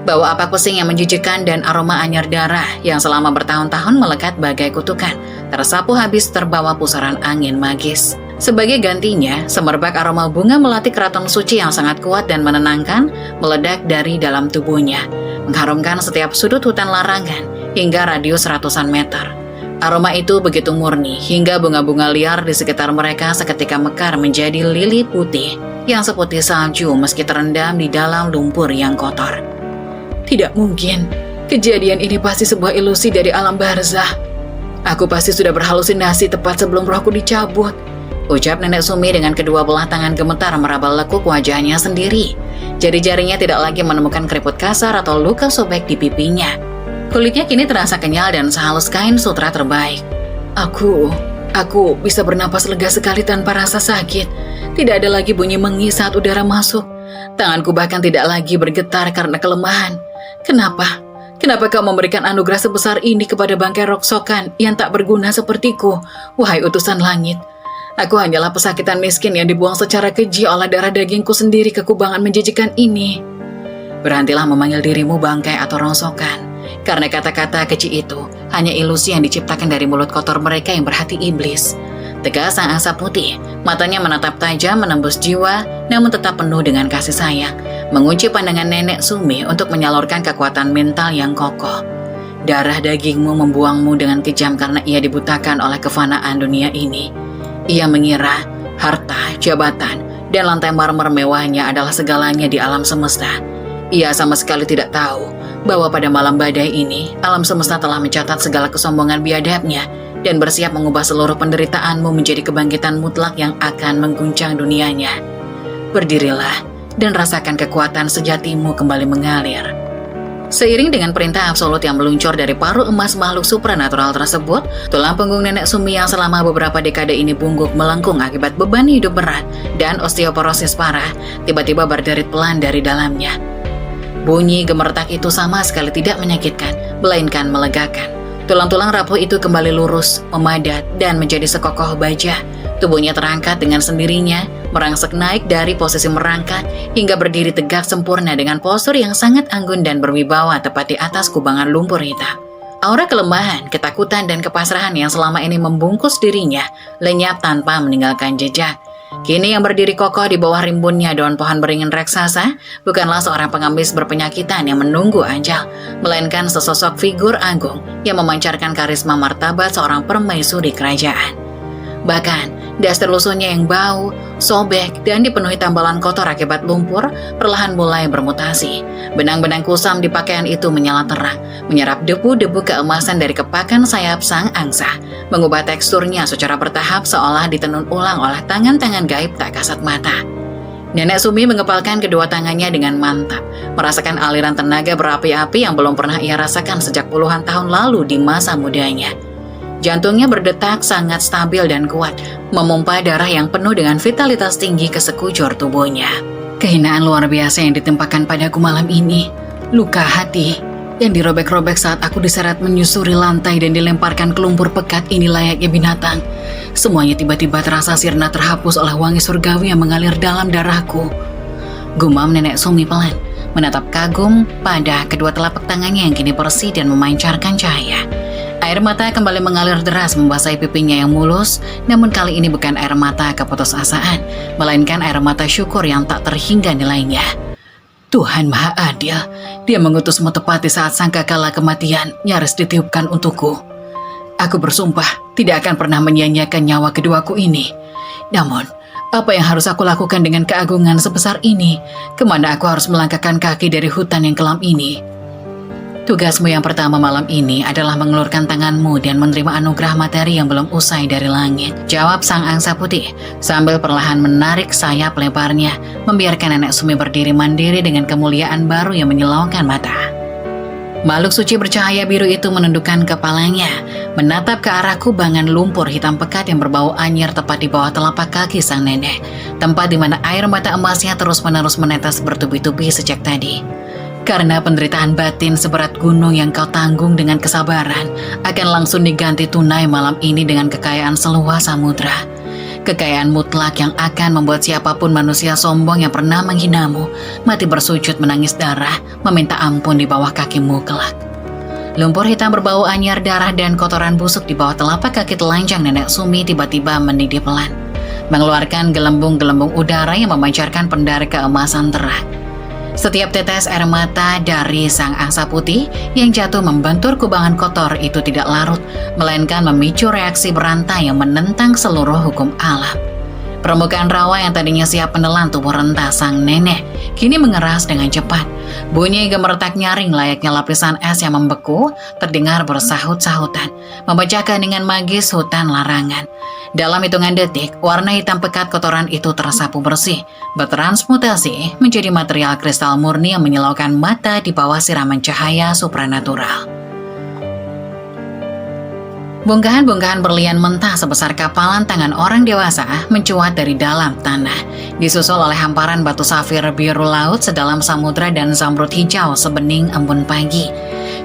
Bau apak pesing yang menjijikkan dan aroma anyar darah yang selama bertahun-tahun melekat bagai kutukan, tersapu habis terbawa pusaran angin magis. Sebagai gantinya, semerbak aroma bunga melati keraton suci yang sangat kuat dan menenangkan meledak dari dalam tubuhnya, mengharumkan setiap sudut hutan larangan hingga radius ratusan meter. Aroma itu begitu murni hingga bunga-bunga liar di sekitar mereka seketika mekar menjadi lili putih yang seputih salju meski terendam di dalam lumpur yang kotor. Tidak mungkin, kejadian ini pasti sebuah ilusi dari alam barzah. Aku pasti sudah berhalusinasi tepat sebelum rohku dicabut, ucap nenek Sumi dengan kedua belah tangan gemetar meraba lekuk wajahnya sendiri. Jari-jarinya tidak lagi menemukan keriput kasar atau luka sobek di pipinya. Kulitnya kini terasa kenyal dan sehalus kain sutra terbaik. Aku bisa bernapas lega sekali tanpa rasa sakit. Tidak ada lagi bunyi mengi saat udara masuk. Tanganku bahkan tidak lagi bergetar karena kelemahan. Kenapa? Kenapa kau memberikan anugerah sebesar ini kepada bangkai rongsokan yang tak berguna sepertiku, wahai utusan langit? Aku hanyalah pesakitan miskin yang dibuang secara keji oleh darah dagingku sendiri ke kubangan menjijikan ini. Berhentilah memanggil dirimu bangkai atau rongsokan, karena kata-kata keji itu hanya ilusi yang diciptakan dari mulut kotor mereka yang berhati iblis. Tegas sang angsa putih, matanya menatap tajam menembus jiwa, namun tetap penuh dengan kasih sayang, mengunci pandangan nenek Sumi untuk menyalurkan kekuatan mental yang kokoh. Darah dagingmu membuangmu dengan kejam karena ia dibutakan oleh kefanaan dunia ini. Ia mengira harta, jabatan, dan lantai marmer mewahnya adalah segalanya di alam semesta. Ia sama sekali tidak tahu bahwa pada malam badai ini, alam semesta telah mencatat segala kesombongan biadabnya dan bersiap mengubah seluruh penderitaanmu menjadi kebangkitan mutlak yang akan mengguncang dunianya. Berdirilah dan rasakan kekuatan sejatimu kembali mengalir. Seiring dengan perintah absolut yang meluncur dari paruh emas makhluk supranatural tersebut, tulang punggung nenek Sumi yang selama beberapa dekade ini bungkuk melengkung akibat beban hidup berat dan osteoporosis parah, tiba-tiba berderit pelan dari dalamnya. Bunyi gemertak itu sama sekali tidak menyakitkan, melainkan melegakan. Tulang-tulang rapuh itu kembali lurus, memadat, dan menjadi sekokoh baja. Tubuhnya terangkat dengan sendirinya, merangsek naik dari posisi merangkat, hingga berdiri tegak sempurna dengan postur yang sangat anggun dan berwibawa tepat di atas kubangan lumpur hitam. Aura kelemahan, ketakutan, dan kepasrahan yang selama ini membungkus dirinya lenyap tanpa meninggalkan jejak. Kini yang berdiri kokoh di bawah rimbunnya daun pohon beringin raksasa bukanlah seorang pengemis berpenyakitan yang menunggu ajal, melainkan sesosok figur agung yang memancarkan karisma martabat seorang permaisuri kerajaan. Bahkan, daster lusuhnya yang bau, sobek, dan dipenuhi tambalan kotor akibat lumpur perlahan mulai bermutasi. Benang-benang kusam di pakaian itu menyala terang, menyerap debu-debu keemasan dari kepakan sayap sang angsa, mengubah teksturnya secara bertahap seolah ditenun ulang oleh tangan-tangan gaib tak kasat mata. Nenek Sumi mengepalkan kedua tangannya dengan mantap, merasakan aliran tenaga berapi-api yang belum pernah ia rasakan sejak puluhan tahun lalu di masa mudanya. Jantungnya berdetak sangat stabil dan kuat, memompa darah yang penuh dengan vitalitas tinggi ke sekujur tubuhnya. Kehinaan luar biasa yang ditimpakan padaku malam ini. Luka hati yang dirobek-robek saat aku diseret menyusuri lantai dan dilemparkan ke lumpur pekat ini layaknya binatang. Semuanya tiba-tiba terasa sirna terhapus oleh wangi surgawi yang mengalir dalam darahku. Gumam Nenek Sumi pelan, menatap kagum pada kedua telapak tangannya yang kini bersih dan memancarkan cahaya. Air mata kembali mengalir deras membasahi pipinya yang mulus, namun kali ini bukan air mata keputusasaan, melainkan air mata syukur yang tak terhingga nilainya. Tuhan Maha Adil, Dia mengutusmu tepat di saat sangkakala kematian nyaris ditiupkan untukku. Aku bersumpah tidak akan pernah menyia-nyiakan nyawa keduaku ini. Namun, apa yang harus aku lakukan dengan keagungan sebesar ini? Kemana aku harus melangkahkan kaki dari hutan yang kelam ini? Tugasmu yang pertama malam ini adalah mengelurkan tanganmu dan menerima anugerah materi yang belum usai dari langit, jawab sang angsa putih, sambil perlahan menarik sayap lebarnya, membiarkan Nenek Sumi berdiri mandiri dengan kemuliaan baru yang menyilaukan mata. Makhluk suci bercahaya biru itu menundukkan kepalanya, menatap ke arah kubangan lumpur hitam pekat yang berbau anyir tepat di bawah telapak kaki sang nenek, tempat di mana air mata emasnya terus-menerus menetes bertubi-tubi sejak tadi. Karena penderitaan batin seberat gunung yang kau tanggung dengan kesabaran akan langsung diganti tunai malam ini dengan kekayaan seluas samudra. Kekayaan mutlak yang akan membuat siapapun manusia sombong yang pernah menghinamu mati bersujud menangis darah, meminta ampun di bawah kakimu kelak. Lumpur hitam berbau anyar darah dan kotoran busuk di bawah telapak kaki telanjang Nenek Sumi tiba-tiba mendidih pelan, mengeluarkan gelembung-gelembung udara yang memancarkan pendar keemasan terang. Setiap tetes air mata dari sang angsa putih yang jatuh membentur kubangan kotor itu tidak larut, melainkan memicu reaksi berantai yang menentang seluruh hukum alam. Permukaan rawa yang tadinya siap menelan tubuh rentah sang nenek, kini mengeras dengan cepat. Bunyi gemeretak nyaring layaknya lapisan es yang membeku, terdengar bersahut-sahutan, memecah keheningan magis hutan larangan. Dalam hitungan detik, warna hitam pekat kotoran itu tersapu bersih, bertransmutasi menjadi material kristal murni yang menyilaukan mata di bawah siraman cahaya supranatural. Bongkahan-bongkahan berlian mentah sebesar kapalan tangan orang dewasa mencuat dari dalam tanah, disusul oleh hamparan batu safir biru laut sedalam samudra dan zamrud hijau sebening embun pagi.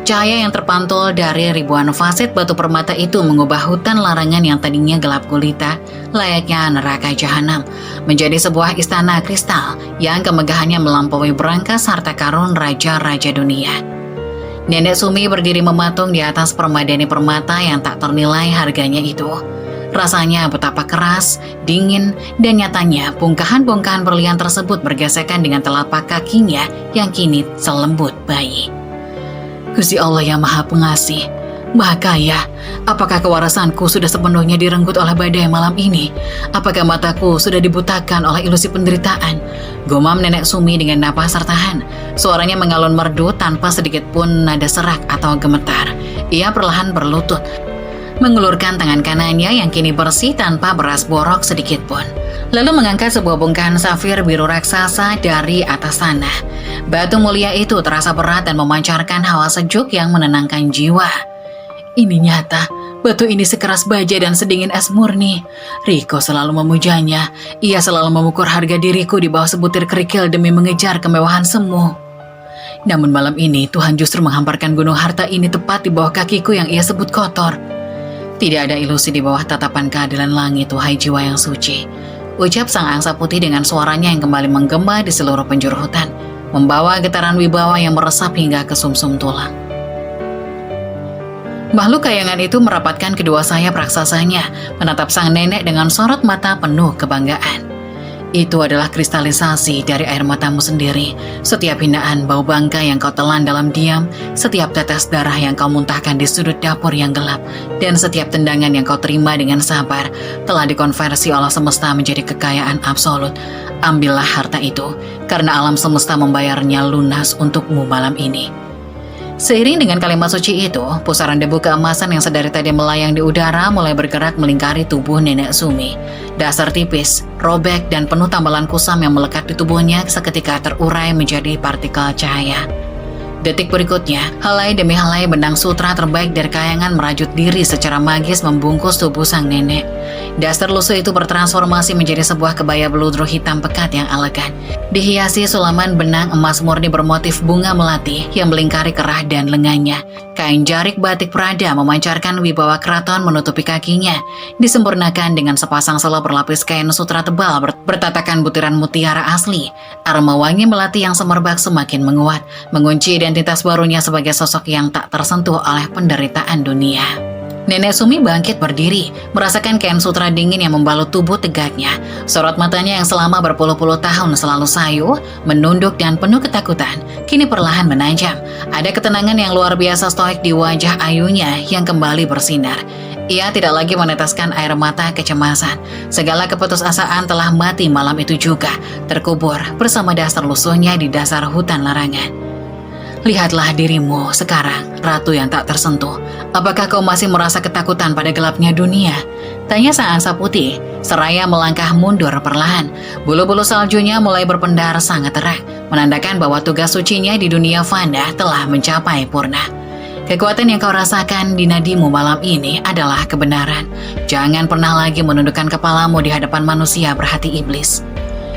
Cahaya yang terpantul dari ribuan faset batu permata itu mengubah hutan larangan yang tadinya gelap gulita, layaknya neraka jahanam, menjadi sebuah istana kristal yang kemegahannya melampaui berangkas harta karun raja-raja dunia. Nenek Sumi berdiri mematung di atas permadani permata yang tak ternilai harganya itu. Rasanya betapa keras, dingin, dan nyatanya bongkahan-bongkahan berlian tersebut bergesekan dengan telapak kakinya yang kini selembut bayi. Gusti Allah yang Maha Pengasih, Maha Kaya, apakah kewarasanku sudah sepenuhnya direnggut oleh badai malam ini? Apakah mataku sudah dibutakan oleh ilusi penderitaan? Gumam Nenek Sumi dengan napas tertahan. Suaranya mengalun merdu tanpa sedikit pun nada serak atau gemetar. Ia perlahan berlutut, mengulurkan tangan kanannya yang kini bersih tanpa beras borok sedikit pun. Lalu mengangkat sebuah bongkahan safir biru raksasa dari atas tanah. Batu mulia itu terasa berat dan memancarkan hawa sejuk yang menenangkan jiwa. Ini nyata, batu ini sekeras baja dan sedingin es murni. Riko selalu memujanya. Ia selalu mengukur harga diriku di bawah sebutir kerikil demi mengejar kemewahan semu. Namun malam ini Tuhan justru menghamparkan gunung harta ini tepat di bawah kakiku yang ia sebut kotor. Tidak ada ilusi di bawah tatapan keadilan langit, wahai jiwa yang suci. Ucap sang angsa putih dengan suaranya yang kembali menggema di seluruh penjuru hutan, membawa getaran wibawa yang meresap hingga ke sumsum tulang. Makhluk kayangan itu merapatkan kedua sayap raksasanya, menatap sang nenek dengan sorot mata penuh kebanggaan. Itu adalah kristalisasi dari air matamu sendiri. Setiap hinaan bau bangkai yang kau telan dalam diam, setiap tetes darah yang kau muntahkan di sudut dapur yang gelap, dan setiap tendangan yang kau terima dengan sabar, telah dikonversi oleh semesta menjadi kekayaan absolut. Ambillah harta itu, karena alam semesta membayarnya lunas untukmu malam ini. Seiring dengan kalimat suci itu, pusaran debu keemasan yang sedari tadi melayang di udara mulai bergerak melingkari tubuh Nenek Sumi. Dasar tipis, robek, dan penuh tambalan kusam yang melekat di tubuhnya seketika terurai menjadi partikel cahaya. Detik berikutnya, helai demi helai benang sutra terbaik dari kayangan merajut diri secara magis membungkus tubuh sang nenek. Dasar lusuh itu bertransformasi menjadi sebuah kebaya beludru hitam pekat yang elegan, dihiasi sulaman benang emas murni bermotif bunga melati yang melingkari kerah dan lengannya. Kain jarik batik Prada memancarkan wibawa keraton menutupi kakinya, disempurnakan dengan sepasang selo berlapis kain sutra tebal bertatakan butiran mutiara asli. Aroma wangi melati yang semerbak semakin menguat, mengunci identitas barunya sebagai sosok yang tak tersentuh oleh penderitaan dunia. Nenek Sumi bangkit berdiri, merasakan kain sutra dingin yang membalut tubuh tegaknya. Sorot matanya yang selama berpuluh-puluh tahun selalu sayu, menunduk dan penuh ketakutan, kini perlahan menajam. Ada ketenangan yang luar biasa stoik di wajah ayunya yang kembali bersinar. Ia tidak lagi meneteskan air mata kecemasan. Segala keputusasaan telah mati malam itu juga, terkubur bersama dasar lusuhnya di dasar hutan larangan. Lihatlah dirimu sekarang, ratu yang tak tersentuh. Apakah kau masih merasa ketakutan pada gelapnya dunia? Tanya sang angsa putih, seraya melangkah mundur perlahan. Bulu-bulu saljunya mulai berpendar sangat terang, menandakan bahwa tugas sucinya di dunia Vanda telah mencapai purna. Kekuatan yang kau rasakan di nadimu malam ini adalah kebenaran. Jangan pernah lagi menundukkan kepalamu di hadapan manusia berhati iblis.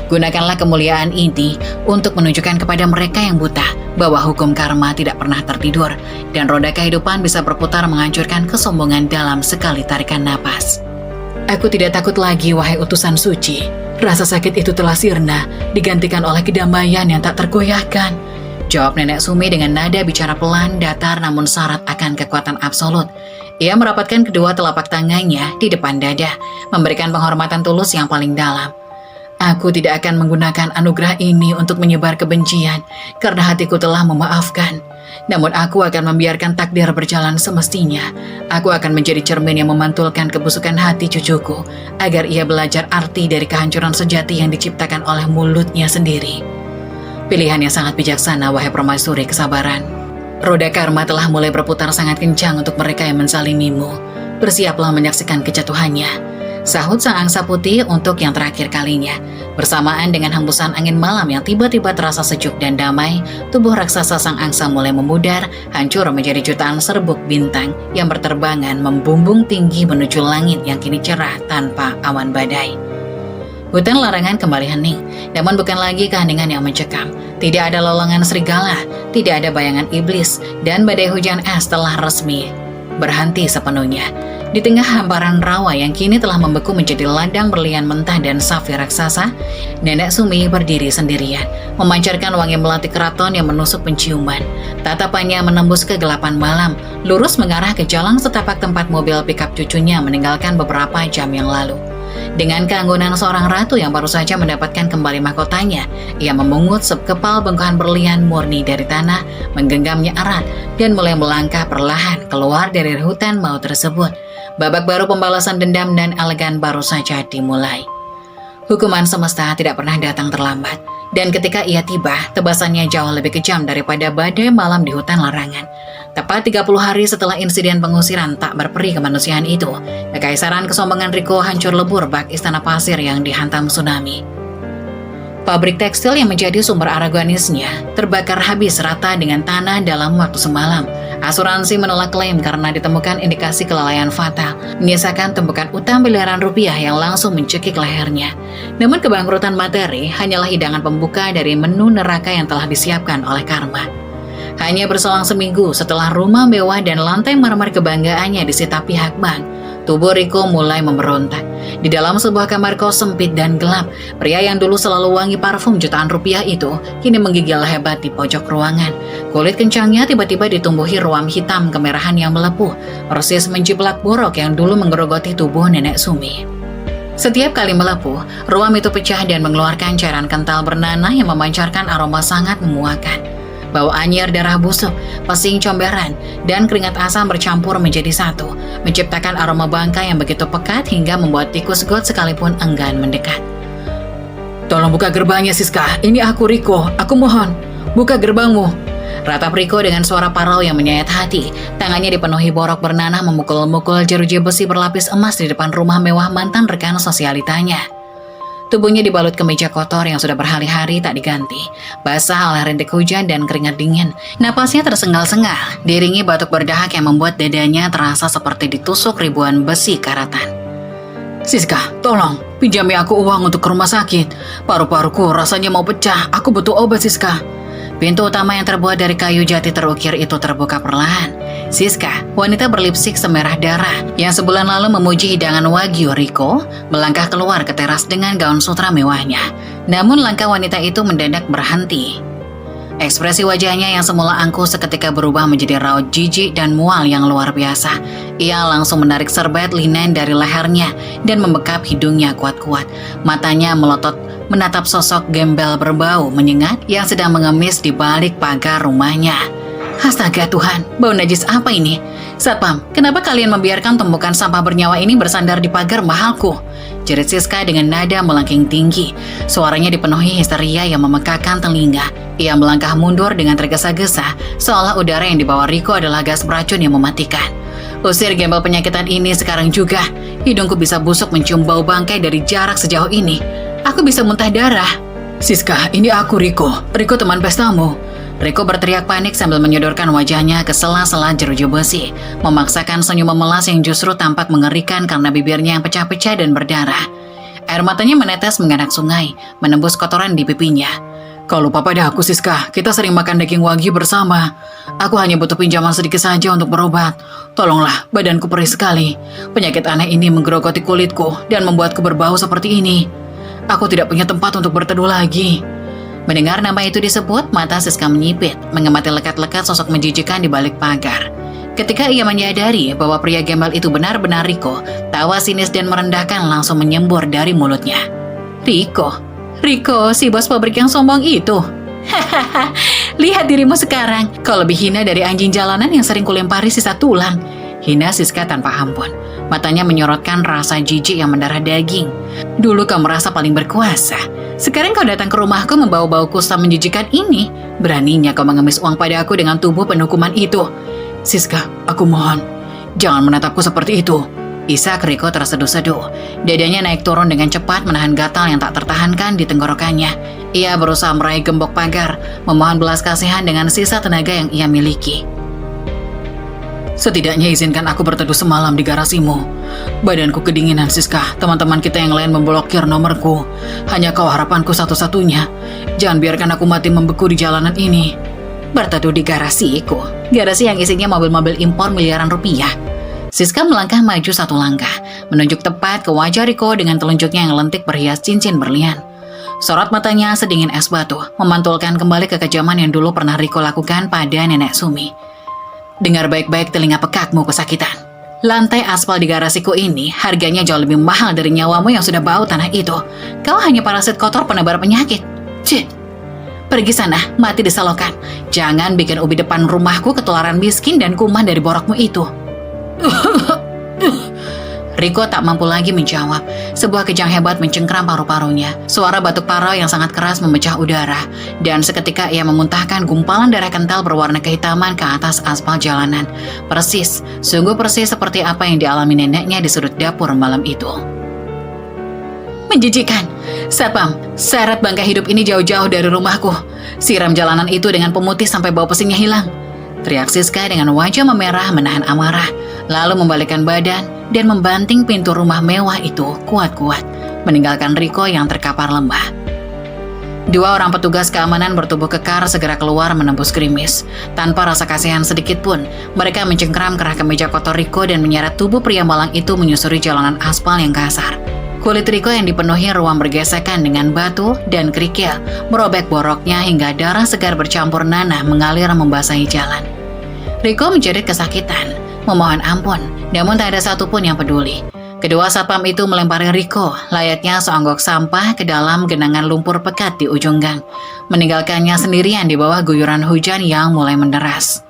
Gunakanlah kemuliaan ini untuk menunjukkan kepada mereka yang buta bahwa hukum karma tidak pernah tertidur dan roda kehidupan bisa berputar menghancurkan kesombongan dalam sekali tarikan napas. Aku tidak takut lagi, wahai utusan suci. Rasa sakit itu telah sirna, digantikan oleh kedamaian yang tak tergoyahkan. Jawab Nenek Sumi dengan nada bicara pelan, datar namun syarat akan kekuatan absolut. Ia merapatkan kedua telapak tangannya di depan dada, memberikan penghormatan tulus yang paling dalam. Aku tidak akan menggunakan anugerah ini untuk menyebar kebencian, karena hatiku telah memaafkan. Namun aku akan membiarkan takdir berjalan semestinya. Aku akan menjadi cermin yang memantulkan kebusukan hati cucuku, agar ia belajar arti dari kehancuran sejati yang diciptakan oleh mulutnya sendiri. Pilihan yang sangat bijaksana, wahai permaisuri kesabaran. Roda karma telah mulai berputar sangat kencang untuk mereka yang menzalimimu. Bersiaplah menyaksikan kejatuhannya. Sahut sang angsa putih untuk yang terakhir kalinya. Bersamaan dengan hembusan angin malam yang tiba-tiba terasa sejuk dan damai, tubuh raksasa sang angsa mulai memudar, hancur menjadi jutaan serbuk bintang yang berterbangan membumbung tinggi menuju langit yang kini cerah tanpa awan badai. Hutan larangan kembali hening, namun bukan lagi keheningan yang mencekam. Tidak ada lolongan serigala, tidak ada bayangan iblis, dan badai hujan es telah resmi berhenti sepenuhnya. Di tengah hamparan rawa yang kini telah membeku menjadi ladang berlian mentah dan safir raksasa, Nenek Sumi berdiri sendirian, memancarkan wangi melati keraton yang menusuk penciuman. Tatapannya menembus kegelapan malam, lurus mengarah ke jalan setapak tempat mobil pikap cucunya meninggalkan beberapa jam yang lalu. Dengan keanggunan seorang ratu yang baru saja mendapatkan kembali mahkotanya, ia memungut sekepal bengkohan berlian murni dari tanah, menggenggamnya erat, dan mulai melangkah perlahan keluar dari hutan maut tersebut. Babak baru pembalasan dendam dan elegan baru saja dimulai. Hukuman semesta tidak pernah datang terlambat, dan ketika ia tiba, tebasannya jauh lebih kejam daripada badai malam di hutan larangan. Tepat 30 hari setelah insiden pengusiran tak berperi kemanusiaan itu, kekaisaran kesombongan Riko hancur lebur bak istana pasir yang dihantam tsunami. Pabrik tekstil yang menjadi sumber aroganisnya terbakar habis rata dengan tanah dalam waktu semalam. Asuransi menolak klaim karena ditemukan indikasi kelalaian fatal, menyisakan tumpukan utang miliaran rupiah yang langsung mencekik lehernya. Namun kebangkrutan materi hanyalah hidangan pembuka dari menu neraka yang telah disiapkan oleh karma. Hanya berselang seminggu setelah rumah mewah dan lantai marmer kebanggaannya disita pihak bank, tubuh Riko mulai memberontak. Di dalam sebuah kamar kos sempit dan gelap, pria yang dulu selalu wangi parfum jutaan rupiah itu kini menggigil hebat di pojok ruangan. Kulit kencangnya tiba-tiba ditumbuhi ruam hitam kemerahan yang melepuh, persis menjiplak borok yang dulu menggerogoti tubuh Nenek Sumi. Setiap kali melepuh, ruam itu pecah dan mengeluarkan cairan kental bernanah yang memancarkan aroma sangat memuakkan. Bau anyir darah busuk, pesing comberan, dan keringat asam bercampur menjadi satu, menciptakan aroma bangkai yang begitu pekat hingga membuat tikus got sekalipun enggan mendekat. "Tolong buka gerbangnya, Siska. Ini aku, Riko. Aku mohon, buka gerbangmu." Ratap Riko dengan suara parau yang menyayat hati. Tangannya dipenuhi borok bernanah memukul-mukul jeruji besi berlapis emas di depan rumah mewah mantan rekan sosialitanya. Tubuhnya dibalut kemeja kotor yang sudah berhari-hari tak diganti, basah oleh rintik hujan dan keringat dingin. Napasnya tersengal-sengal, diiringi batuk berdahak yang membuat dadanya terasa seperti ditusuk ribuan besi karatan. "Siska, tolong, pinjami aku uang untuk ke rumah sakit. Paru-paruku rasanya mau pecah, aku butuh obat, Siska." Pintu utama yang terbuat dari kayu jati terukir itu terbuka perlahan. Siska, wanita berlipstik semerah darah yang sebulan lalu memuji hidangan wagyu Riko, melangkah keluar ke teras dengan gaun sutra mewahnya. Namun langkah wanita itu mendadak berhenti. Ekspresi wajahnya yang semula angkuh seketika berubah menjadi raut jijik dan mual yang luar biasa. Ia langsung menarik serbet linen dari lehernya dan membekap hidungnya kuat-kuat. Matanya melotot menatap sosok gembel berbau menyengat yang sedang mengemis di balik pagar rumahnya. "Astaga Tuhan, bau najis apa ini? Satpam, kenapa kalian membiarkan tumpukan sampah bernyawa ini bersandar di pagar mahalku?" jerit Siska dengan nada melengking tinggi. Suaranya dipenuhi histeria yang memekakan telinga. Ia melangkah mundur dengan tergesa-gesa, seolah udara yang dibawa Riko adalah gas beracun yang mematikan. "Usir gembel penyakitan ini sekarang juga. Hidungku bisa busuk mencium bau bangkai dari jarak sejauh ini. Aku bisa muntah darah." "Siska, ini aku, Riko. Riko teman pestamu." Riko berteriak panik sambil menyodorkan wajahnya ke sela-sela jeruji besi, memaksakan senyum memelas yang justru tampak mengerikan karena bibirnya yang pecah-pecah dan berdarah. Air matanya menetes menganak sungai, menembus kotoran di pipinya. "Kau lupa pada aku, Siska. Kita sering makan daging wagyu bersama. Aku hanya butuh pinjaman sedikit saja untuk berobat. Tolonglah, badanku perih sekali. Penyakit aneh ini menggerogoti kulitku dan membuatku berbau seperti ini. Aku tidak punya tempat untuk berteduh lagi." Mendengar nama itu disebut, mata Siska menyipit, mengamati lekat-lekat sosok menjijikan di balik pagar. Ketika ia menyadari bahwa pria gembel itu benar-benar Riko, tawa sinis dan merendahkan langsung menyembur dari mulutnya. "Riko, si bos pabrik yang sombong itu. Hahaha, lihat dirimu sekarang. Kau lebih hina dari anjing jalanan yang sering kulempari sisa tulang." Hina Siska tanpa ampun. Matanya menyorotkan rasa jijik yang mendarah daging. "Dulu kau merasa paling berkuasa. Sekarang kau datang ke rumahku membawa bau kusta menjijikan ini. Beraninya kau mengemis uang pada aku dengan tubuh penuh kuman itu. Siska, aku mohon, jangan menatapku seperti itu." Isak Riko terseduh-seduh. Dadanya naik turun dengan cepat menahan gatal yang tak tertahankan di tenggorokannya. Ia berusaha meraih gembok pagar, memohon belas kasihan dengan sisa tenaga yang ia miliki. "Setidaknya izinkan aku berteduh semalam di garasimu. Badanku kedinginan, Siska. Teman-teman kita yang lain memblokir nomorku. Hanya kau harapanku satu-satunya. Jangan biarkan aku mati membeku di jalanan ini." "Berteduh di garasiku? Garasi yang isinya mobil-mobil impor miliaran rupiah." Siska melangkah maju satu langkah, menunjuk tepat ke wajah Riko dengan telunjuknya yang lentik berhias cincin berlian. Sorot matanya sedingin es batu, memantulkan kembali kekejaman yang dulu pernah Riko lakukan pada Nenek Sumi. "Dengar baik-baik telinga pekakmu kesakitan. Lantai aspal di garasiku ini harganya jauh lebih mahal dari nyawamu yang sudah bau tanah itu. Kau hanya parasit kotor penebar penyakit. Cih! Pergi sana, mati di selokan. Jangan bikin ubi depan rumahku ketularan miskin dan kuman dari borokmu itu." Riko tak mampu lagi menjawab. Sebuah kejang hebat mencengkram paru-parunya. Suara batuk parau yang sangat keras memecah udara. Dan seketika ia memuntahkan gumpalan darah kental berwarna kehitaman ke atas aspal jalanan. Persis, sungguh persis seperti apa yang dialami neneknya di sudut dapur malam itu. "Menjijikan. Satpam, seret bangkai hidup ini jauh-jauh dari rumahku. Siram jalanan itu dengan pemutih sampai bau pesingnya hilang." Teriak Siska dengan wajah memerah menahan amarah, lalu membalikkan badan dan membanting pintu rumah mewah itu kuat-kuat, meninggalkan Riko yang terkapar lembah. Dua orang petugas keamanan bertubuh kekar segera keluar menembus gerimis. Tanpa rasa kasihan sedikit pun, mereka mencengkeram kerah kemeja kotor Riko dan menyeret tubuh pria malang itu menyusuri jalanan aspal yang kasar. Kulit Riko yang dipenuhi ruam bergesekan dengan batu dan kerikil, merobek boroknya hingga darah segar bercampur nanah mengalir membasahi jalan. Riko menjerit kesakitan, memohon ampun, namun tak ada satupun yang peduli. Kedua satpam itu melempari Riko layaknya seonggok sampah ke dalam genangan lumpur pekat di ujung gang, meninggalkannya sendirian di bawah guyuran hujan yang mulai menderas.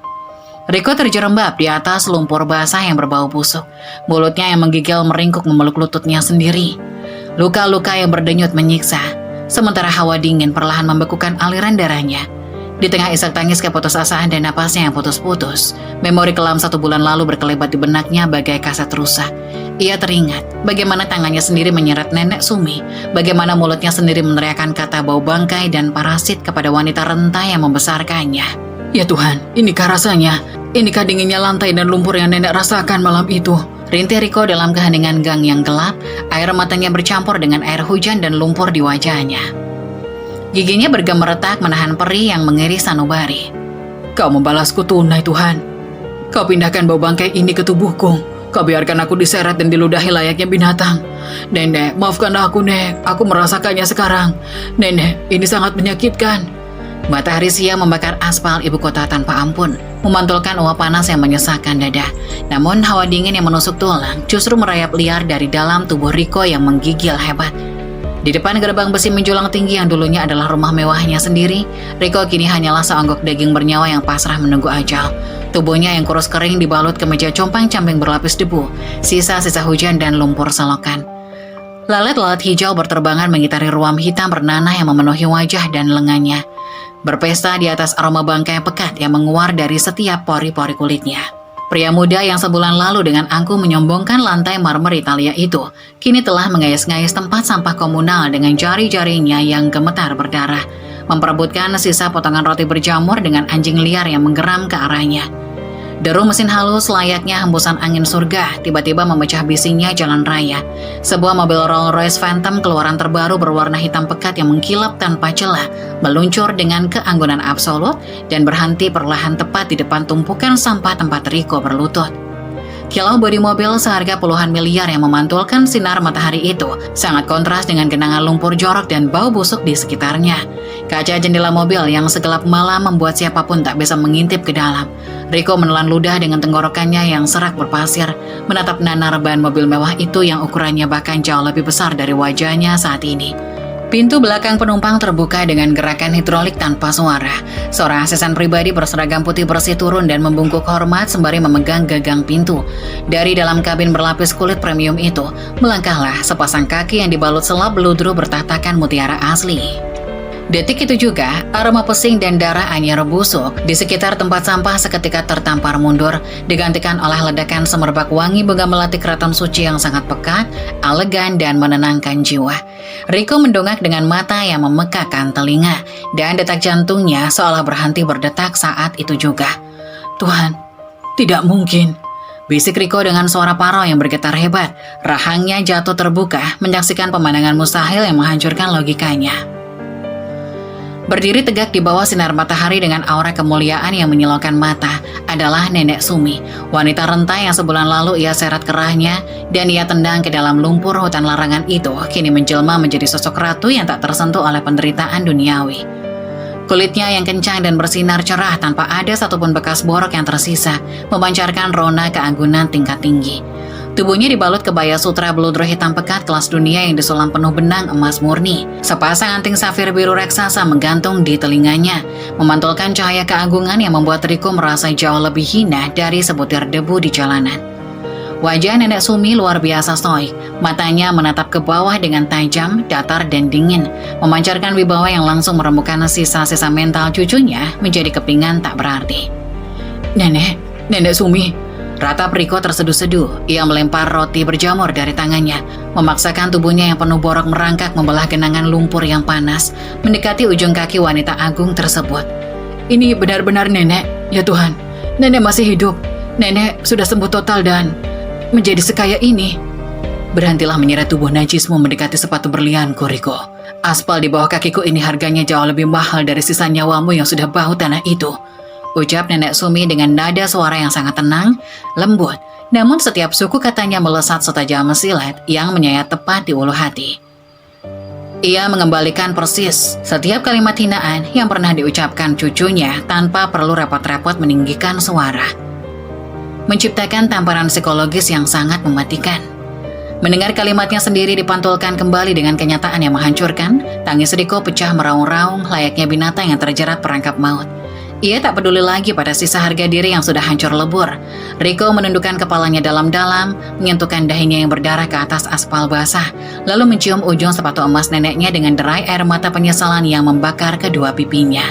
Riko terjerembab di atas lumpur basah yang berbau busuk, mulutnya yang menggigil meringkuk memeluk lututnya sendiri. Luka-luka yang berdenyut menyiksa, sementara hawa dingin perlahan membekukan aliran darahnya. Di tengah isak tangis keputusasaan dan napasnya yang putus-putus, memori kelam 1 bulan lalu berkelebat di benaknya bagai kaset rusak. Ia teringat bagaimana tangannya sendiri menyeret nenek Sumi, bagaimana mulutnya sendiri meneriakkan kata bau bangkai dan parasit kepada wanita renta yang membesarkannya. Ya Tuhan, inikah rasanya? Inikah dinginnya lantai dan lumpur yang nenek rasakan malam itu? Rintih Riko dalam keheningan gang yang gelap, air matanya bercampur dengan air hujan dan lumpur di wajahnya. Giginya bergemeretak menahan perih yang mengiris sanubari. Kau membalasku tunai Tuhan. Kau pindahkan bau bangkai ini ke tubuhku. Kau biarkan aku diseret dan diludahi layaknya binatang. Nenek, maafkan aku, Nek. Aku merasakannya sekarang. Nenek, ini sangat menyakitkan. Matahari siang membakar aspal ibu kota tanpa ampun, memantulkan uap panas yang menyesakkan dada. Namun hawa dingin yang menusuk tulang justru merayap liar dari dalam tubuh Riko yang menggigil hebat. Di depan gerbang besi menjulang tinggi yang dulunya adalah rumah mewahnya sendiri, Riko kini hanyalah seonggok daging bernyawa yang pasrah menunggu ajal. Tubuhnya yang kurus kering dibalut kemeja compang-camping berlapis debu, sisa-sisa hujan dan lumpur selokan. Lalat-lalat hijau berterbangan mengitari ruam hitam bernanah yang memenuhi wajah dan lengannya, berpesta di atas aroma bangkai pekat yang menguar dari setiap pori-pori kulitnya. Pria muda yang sebulan lalu dengan angkuh menyombongkan lantai marmer Italia itu, kini telah mengais-ngais tempat sampah komunal dengan jari-jarinya yang gemetar berdarah, memperebutkan sisa potongan roti berjamur dengan anjing liar yang menggeram ke arahnya. Deru mesin halus layaknya hembusan angin surga tiba-tiba memecah bisinya jalan raya. Sebuah mobil Rolls-Royce Phantom keluaran terbaru berwarna hitam pekat yang mengkilap tanpa celah meluncur dengan keanggunan absolut dan berhenti perlahan tepat di depan tumpukan sampah tempat Riko berlutut. Kilau bodi mobil seharga puluhan miliar yang memantulkan sinar matahari itu sangat kontras dengan genangan lumpur jorok dan bau busuk di sekitarnya. Kaca jendela mobil yang segelap malam membuat siapapun tak bisa mengintip ke dalam. Riko menelan ludah dengan tenggorokannya yang serak berpasir, menatap nanar ban mobil mewah itu yang ukurannya bahkan jauh lebih besar dari wajahnya saat ini. Pintu belakang penumpang terbuka dengan gerakan hidrolik tanpa suara. Seorang asisten pribadi berseragam putih bersih turun dan membungkuk hormat sembari memegang gagang pintu. Dari dalam kabin berlapis kulit premium itu, melangkahlah sepasang kaki yang dibalut selap beludru bertahtakan mutiara asli. Detik itu juga, aroma pesing dan darah anyar busuk di sekitar tempat sampah seketika tertampar mundur, digantikan oleh ledakan semerbak wangi bunga melati keraton suci yang sangat pekat, elegan, dan menenangkan jiwa. Riko mendongak dengan mata yang memekakkan telinga, dan detak jantungnya seolah berhenti berdetak saat itu juga. Tuhan, tidak mungkin. Bisik Riko dengan suara parau yang bergetar hebat, rahangnya jatuh terbuka, menyaksikan pemandangan mustahil yang menghancurkan logikanya. Berdiri tegak di bawah sinar matahari dengan aura kemuliaan yang menyilaukan mata adalah Nenek Sumi, wanita renta yang sebulan lalu ia seret kerahnya dan ia tendang ke dalam lumpur hutan larangan itu, kini menjelma menjadi sosok ratu yang tak tersentuh oleh penderitaan duniawi. Kulitnya yang kencang dan bersinar cerah tanpa ada satupun bekas borok yang tersisa, memancarkan rona keanggunan tingkat tinggi. Tubuhnya dibalut kebaya sutra beludru hitam pekat kelas dunia yang disulam penuh benang emas murni. Sepasang anting safir biru raksasa menggantung di telinganya, memantulkan cahaya keagungan yang membuat Riko merasa jauh lebih hina dari sebutir debu di jalanan. Wajah Nenek Sumi luar biasa stoik, matanya menatap ke bawah dengan tajam, datar, dan dingin, memancarkan wibawa yang langsung merembukan sisa-sisa mental cucunya menjadi kepingan tak berarti. Nenek Sumi. Ratap Riko terseduh-seduh, ia melempar roti berjamur dari tangannya, memaksakan tubuhnya yang penuh borok merangkak membelah genangan lumpur yang panas, mendekati ujung kaki wanita agung tersebut. Ini benar-benar nenek, ya Tuhan, nenek masih hidup, nenek sudah sembuh total dan menjadi sekaya ini. Berhentilah menyeret tubuh najismu mendekati sepatu berlianku, Riko. Aspal di bawah kakiku ini harganya jauh lebih mahal dari sisa nyawamu yang sudah bau tanah itu. Ucap Nenek Sumi dengan nada suara yang sangat tenang, lembut. Namun setiap suku katanya melesat setajam mesilet yang menyayat tepat di ulu hati. Ia mengembalikan persis setiap kalimat hinaan yang pernah diucapkan cucunya tanpa perlu repot-repot meninggikan suara. Menciptakan tamparan psikologis yang sangat mematikan. Mendengar kalimatnya sendiri dipantulkan kembali dengan kenyataan yang menghancurkan, tangis Riko pecah meraung-raung layaknya binatang yang terjerat perangkap maut. Ia tak peduli lagi pada sisa harga diri yang sudah hancur lebur. Riko menundukkan kepalanya dalam-dalam, menyentuhkan dahinya yang berdarah ke atas aspal basah, lalu mencium ujung sepatu emas neneknya dengan derai air mata penyesalan yang membakar kedua pipinya.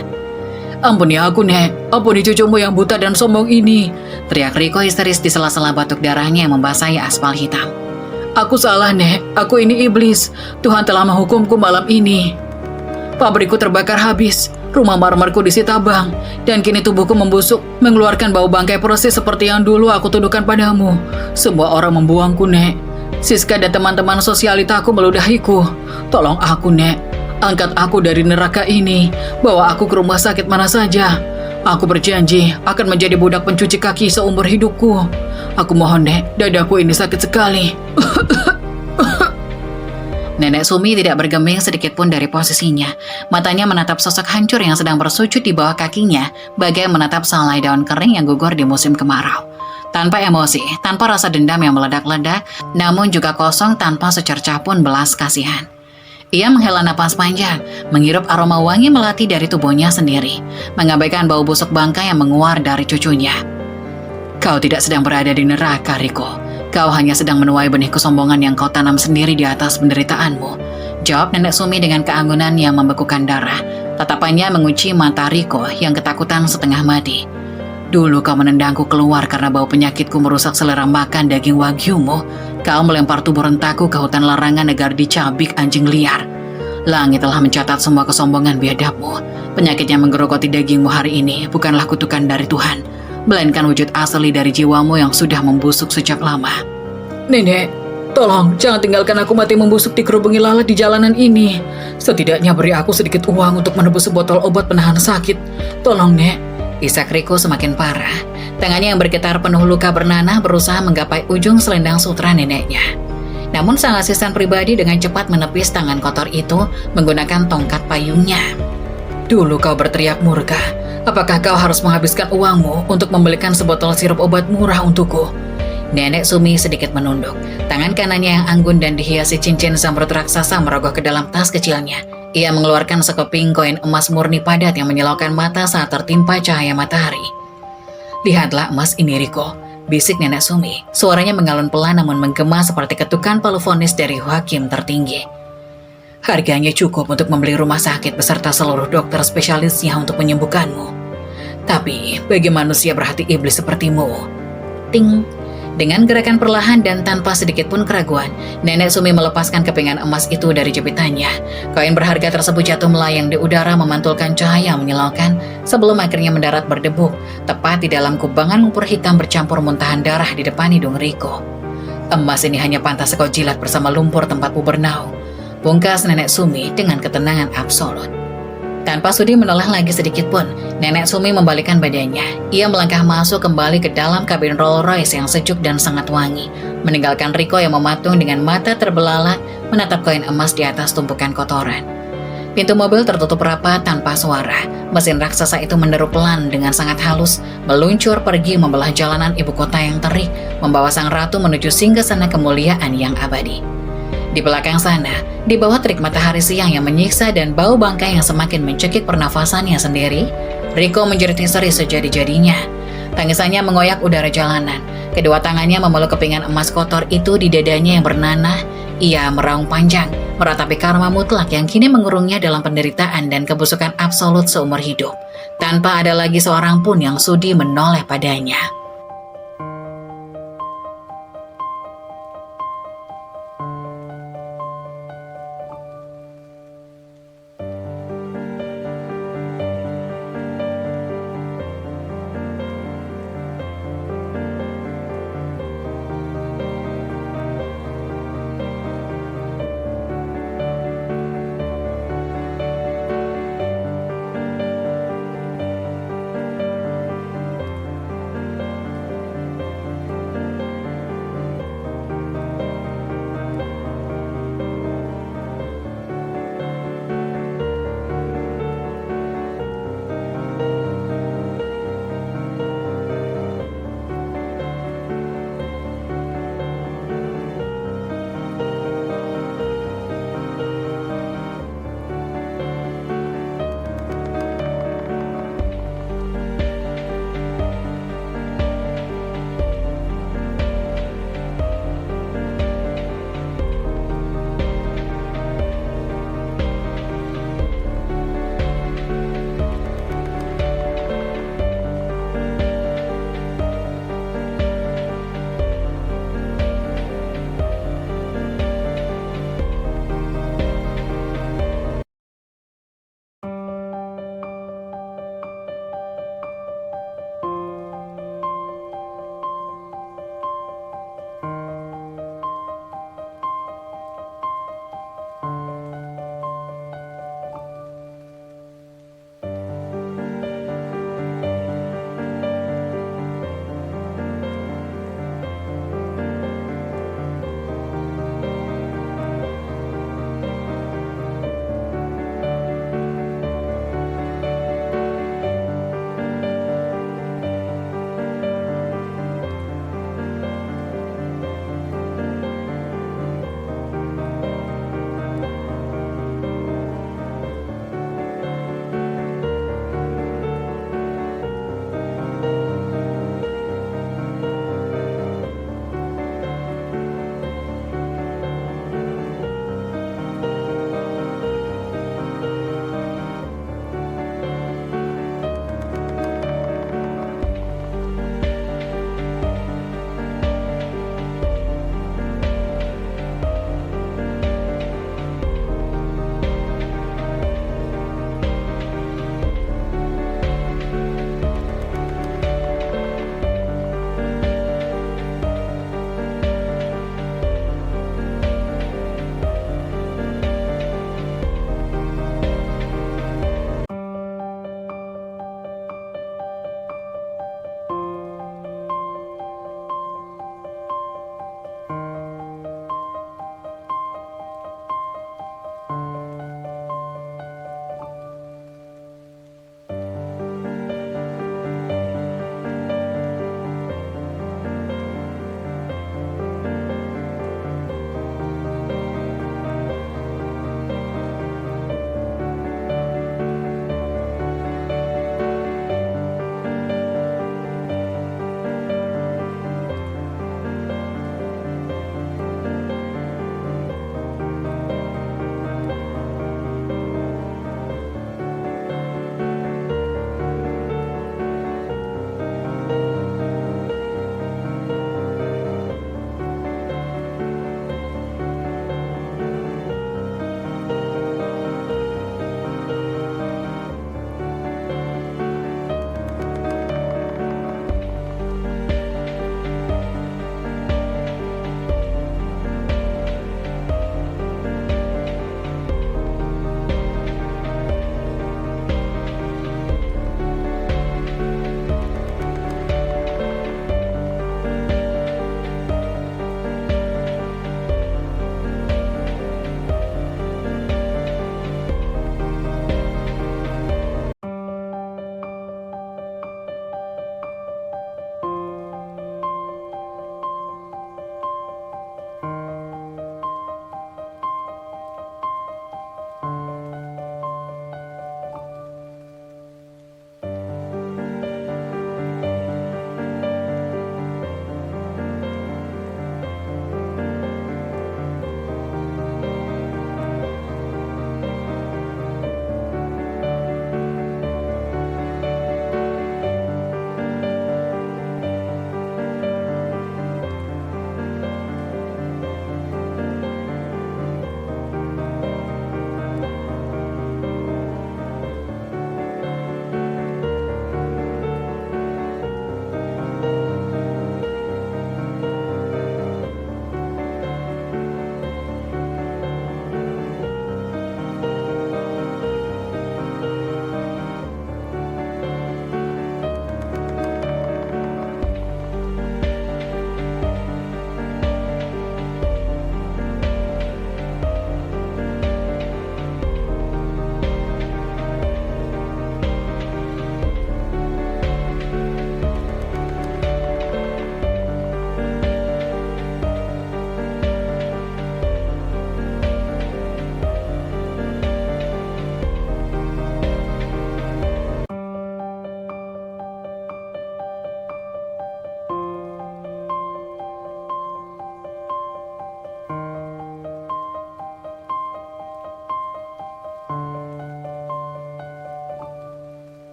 "Ampuni aku, Nek. Ampuni cucumu yang buta dan sombong ini," teriak Riko histeris di sela-sela batuk darahnya yang membasahi aspal hitam. "Aku salah, Nek. Aku ini iblis. Tuhan telah menghukumku malam ini. Pabrikku terbakar habis, rumah marmerku disita bank, dan kini tubuhku membusuk, mengeluarkan bau bangkai persis seperti yang dulu aku tuduhkan padamu. Semua orang membuangku, Nek. Siska dan teman-teman sosialitaku meludahiku. Tolong aku, Nek. Angkat aku dari neraka ini. Bawa aku ke rumah sakit mana saja. Aku berjanji akan menjadi budak pencuci kaki seumur hidupku. Aku mohon, Nek. Dadaku ini sakit sekali." Nenek Sumi tidak bergeming sedikit pun dari posisinya. Matanya menatap sosok hancur yang sedang bersujud di bawah kakinya, bagai menatap selai daun kering yang gugur di musim kemarau. Tanpa emosi, tanpa rasa dendam yang meledak-ledak, namun juga kosong tanpa secercah pun belas kasihan. Ia menghela napas panjang, menghirup aroma wangi melati dari tubuhnya sendiri, mengabaikan bau busuk bangkai yang menguar dari cucunya. "Kau tidak sedang berada di neraka, Riko. Kau hanya sedang menuai benih kesombongan yang kau tanam sendiri di atas penderitaanmu," jawab Nenek Sumi dengan keanggunan yang membekukan darah. Tatapannya mengunci mata Riko yang ketakutan setengah mati. "Dulu kau menendangku keluar karena bau penyakitku merusak selera makan daging wagyumu. Kau melempar tubuh rentaku ke hutan larangan agar dicabik anjing liar. Langit telah mencatat semua kesombongan biadabmu. Penyakit yang menggerogoti dagingmu hari ini bukanlah kutukan dari Tuhan, melainkan wujud asli dari jiwamu yang sudah membusuk sejak lama." "Nenek, tolong jangan tinggalkan aku mati membusuk di kerubungi lalat di jalanan ini. Setidaknya beri aku sedikit uang untuk menebus sebotol obat penahan sakit. Tolong, Nek." Isak Riko semakin parah. Tangannya yang bergetar penuh luka bernanah berusaha menggapai ujung selendang sutra neneknya. Namun sang asisten pribadi dengan cepat menepis tangan kotor itu menggunakan tongkat payungnya. "Dulu kau berteriak murka. Apakah kau harus menghabiskan uangmu untuk membelikan sebotol sirup obat murah untukku?" Nenek Sumi sedikit menunduk. Tangan kanannya yang anggun dan dihiasi cincin zamrud raksasa merogoh ke dalam tas kecilnya. Ia mengeluarkan sekeping koin emas murni padat yang menyilaukan mata saat tertimpa cahaya matahari. "Lihatlah emas ini, Riko," bisik Nenek Sumi. Suaranya mengalun pelan namun menggema seperti ketukan palu vonis dari hakim tertinggi. "Harganya cukup untuk membeli rumah sakit beserta seluruh dokter spesialisnya untuk menyembuhkanmu. Tapi bagi manusia berhati iblis sepertimu..." Ting. Dengan gerakan perlahan dan tanpa sedikit pun keraguan, Nenek Sumi melepaskan kepingan emas itu dari jepitannya. Koin berharga tersebut jatuh melayang di udara memantulkan cahaya menyilaukan sebelum akhirnya mendarat berdebuk tepat di dalam kubangan lumpur hitam bercampur muntahan darah di depan hidung Riko. "Emas ini hanya pantas kau jilat bersama lumpur tempatmu bernaung," pungkas Nenek Sumi dengan ketenangan absolut. Tanpa sudi menoleh lagi sedikit pun, Nenek Sumi membalikkan badannya. Ia melangkah masuk kembali ke dalam kabin Rolls Royce yang sejuk dan sangat wangi, meninggalkan Riko yang mematung dengan mata terbelalak menatap koin emas di atas tumpukan kotoran. Pintu mobil tertutup rapat tanpa suara. Mesin raksasa itu menderu pelan dengan sangat halus, meluncur pergi membelah jalanan ibu kota yang terik, membawa sang ratu menuju singgasana kemuliaan yang abadi. Di belakang sana, di bawah terik matahari siang yang menyiksa dan bau bangkai yang semakin mencekik pernafasannya sendiri, Riko menjerit histeris sejadi-jadinya. Tangisannya mengoyak udara jalanan. Kedua tangannya memeluk kepingan emas kotor itu di dadanya yang bernanah. Ia meraung panjang, meratapi karma mutlak yang kini mengurungnya dalam penderitaan dan kebusukan absolut seumur hidup, tanpa ada lagi seorang pun yang sudi menoleh padanya.